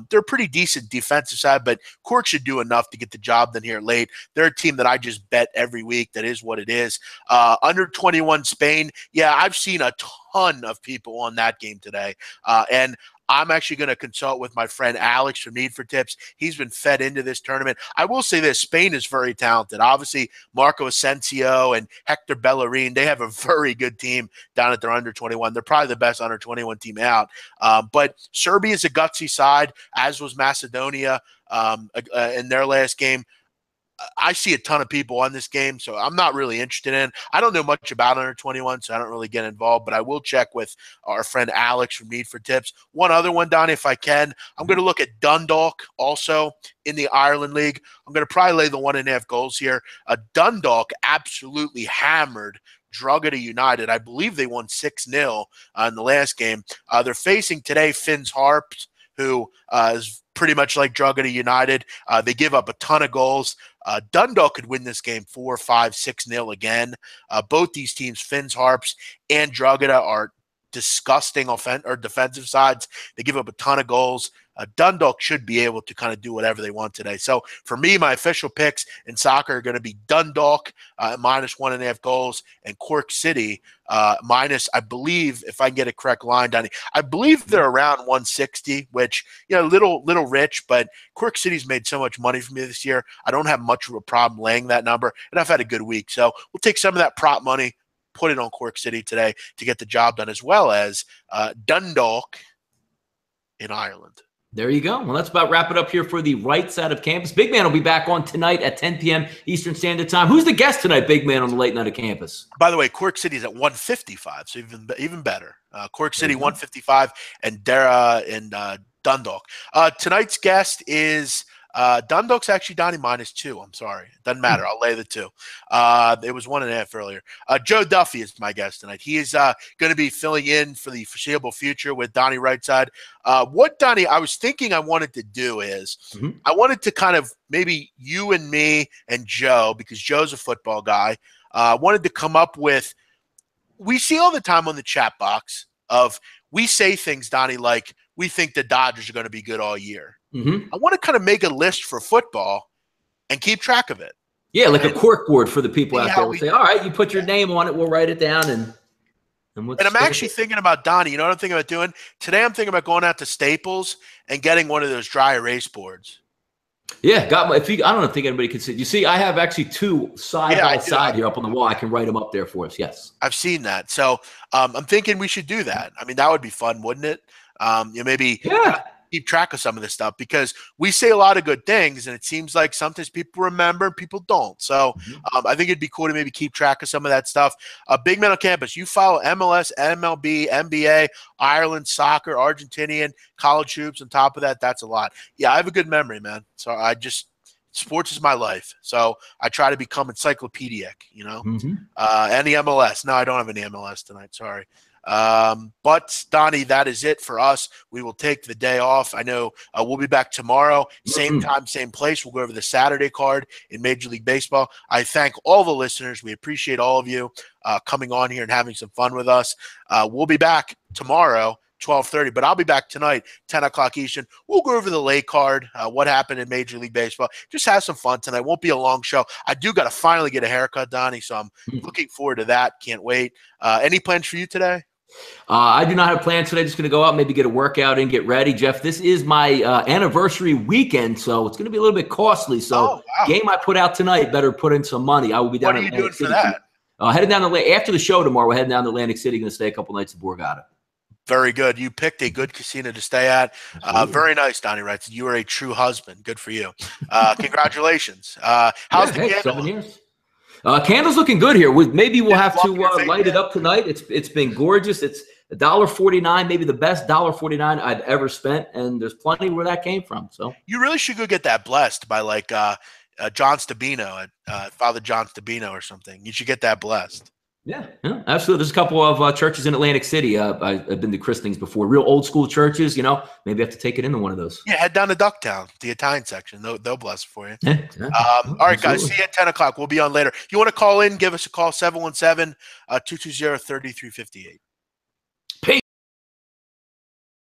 They're a pretty decent defensive side, but Cork should do enough to get the job done here late. They're a team that I just bet every week. That is what it is. Under 21 Spain. Yeah, I've seen a ton of people on that game today. And I'm actually going to consult with my friend Alex from Need for Tips. He's been fed into this tournament. I will say this, Spain is very talented. Obviously, Marco Asensio and Hector Bellerin, they have a very good team down at their under 21. They're probably the best under 21 team out. But Serbia is a gutsy side, as was Macedonia in their last game. I see a ton of people on this game, so I'm not really interested in. I don't know much about under 21, so I don't really get involved, but I will check with our friend Alex from Need for Tips. One other one, Donnie, if I can, I'm going to look at Dundalk also in the Ireland League. I'm going to probably lay the 1.5 goals here. Dundalk absolutely hammered Drogheda United. I believe they won 6-0 in the last game. They're facing today Finn's Harps, who is pretty much like Drogheda United. They give up a ton of goals. Dundalk could win this game 4-5, 6-0 again. Both these teams, Finn's Harps and Drogheda, are disgusting defensive sides. They give up a ton of goals. Dundalk should be able to kind of do whatever they want today. So for me, my official picks in soccer are going to be Dundalk minus 1.5 goals and Cork City minus, I believe, if I can get a correct line, Donnie, I believe they're around 160, which, little rich, but Cork City's made so much money for me this year. I don't have much of a problem laying that number, and I've had a good week. So we'll take some of that prop money, put it on Cork City today to get the job done, as well as Dundalk in Ireland. There you go. Well, let's about wrap it up here for the right side of campus. Big Man will be back on tonight at 10 p.m. Eastern Standard Time. Who's the guest tonight, Big Man, on the late night of campus? By the way, Cork City is at 155, so even better. Cork City 155 and Dundalk. Tonight's guest is Dundalk's actually Donnie -2. I'm sorry. It doesn't matter. I'll lay the 2. It was 1.5 earlier. Joe Duffy is my guest tonight. He is going to be filling in for the foreseeable future with Donnie Rightside. What Donnie, I was thinking I wanted to do is I wanted to kind of maybe you and me and Joe, because Joe's a football guy, wanted to come up with, we see all the time on the chat box of, we say things, Donnie, like we think the Dodgers are going to be good all year. I want to kind of make a list for football and keep track of it. Yeah, like a cork board for the people out there. We'll say, all right, you put your name on it, we'll write it down. And I'm actually thinking about, Donnie, you know what I'm thinking about doing? Today I'm thinking about going out to Staples and getting one of those dry erase boards. Yeah, I don't think anybody can see. You see, I have actually 2 side by side here up on the wall. I can write them up there for us. Yes. I've seen that. So I'm thinking we should do that. I mean, that would be fun, wouldn't it? Maybe keep track of some of this stuff, because we say a lot of good things and it seems like sometimes people remember, people don't. So I think it'd be cool to maybe keep track of some of that stuff. Big Man on Campus, you follow MLS, MLB, NBA, Ireland, soccer, Argentinian, college hoops. On top of that, that's a lot. Yeah, I have a good memory, man. So sports is my life. So I try to become encyclopedic, Any MLS. No, I don't have any MLS tonight. Sorry. But Donnie, that is it for us. We will take the day off. I know we'll be back tomorrow, same time, same place. We'll go over the Saturday card in Major League Baseball. I thank all the listeners. We appreciate all of you coming on here and having some fun with us. We'll be back tomorrow, 12:30, but I'll be back tonight, 10 o'clock Eastern. We'll go over the late card, what happened in Major League Baseball. Just have some fun tonight. Won't be a long show. I do got to finally get a haircut, Donnie, so I'm looking forward to that. Can't wait. Any plans for you today? I do not have plans today. Just going to go out, maybe get a workout and get ready. Jeff, this is my anniversary weekend, so it's going to be a little bit costly. So game I put out tonight, better put in some money. I will be down. What are you doing for that? Heading down after the show tomorrow. We're heading down to Atlantic City. Going to stay a couple nights in Borgata. Very good. You picked a good casino to stay at. Very nice, Donnie Wright. You are a true husband. Good for you. Congratulations. How's the candle? 7 years. Candle's looking good here. Maybe we'll have to light it up tonight. It's been gorgeous. It's $1.49, maybe the best $1.49 I've ever spent, and there's plenty where that came from. So you really should go get that blessed by John Stabino at Father John Stabino or something. You should get that blessed. Yeah, yeah, absolutely. There's a couple of churches in Atlantic City. I've been to christenings before. Real old school churches. Maybe I have to take it into one of those. Yeah, head down to Ducktown, the Italian section. They'll bless it for you. Yeah, yeah, All right, guys. absolutely. See you at 10 o'clock. We'll be on later. If you want to call in, give us a call, 717-220-3358. Peace.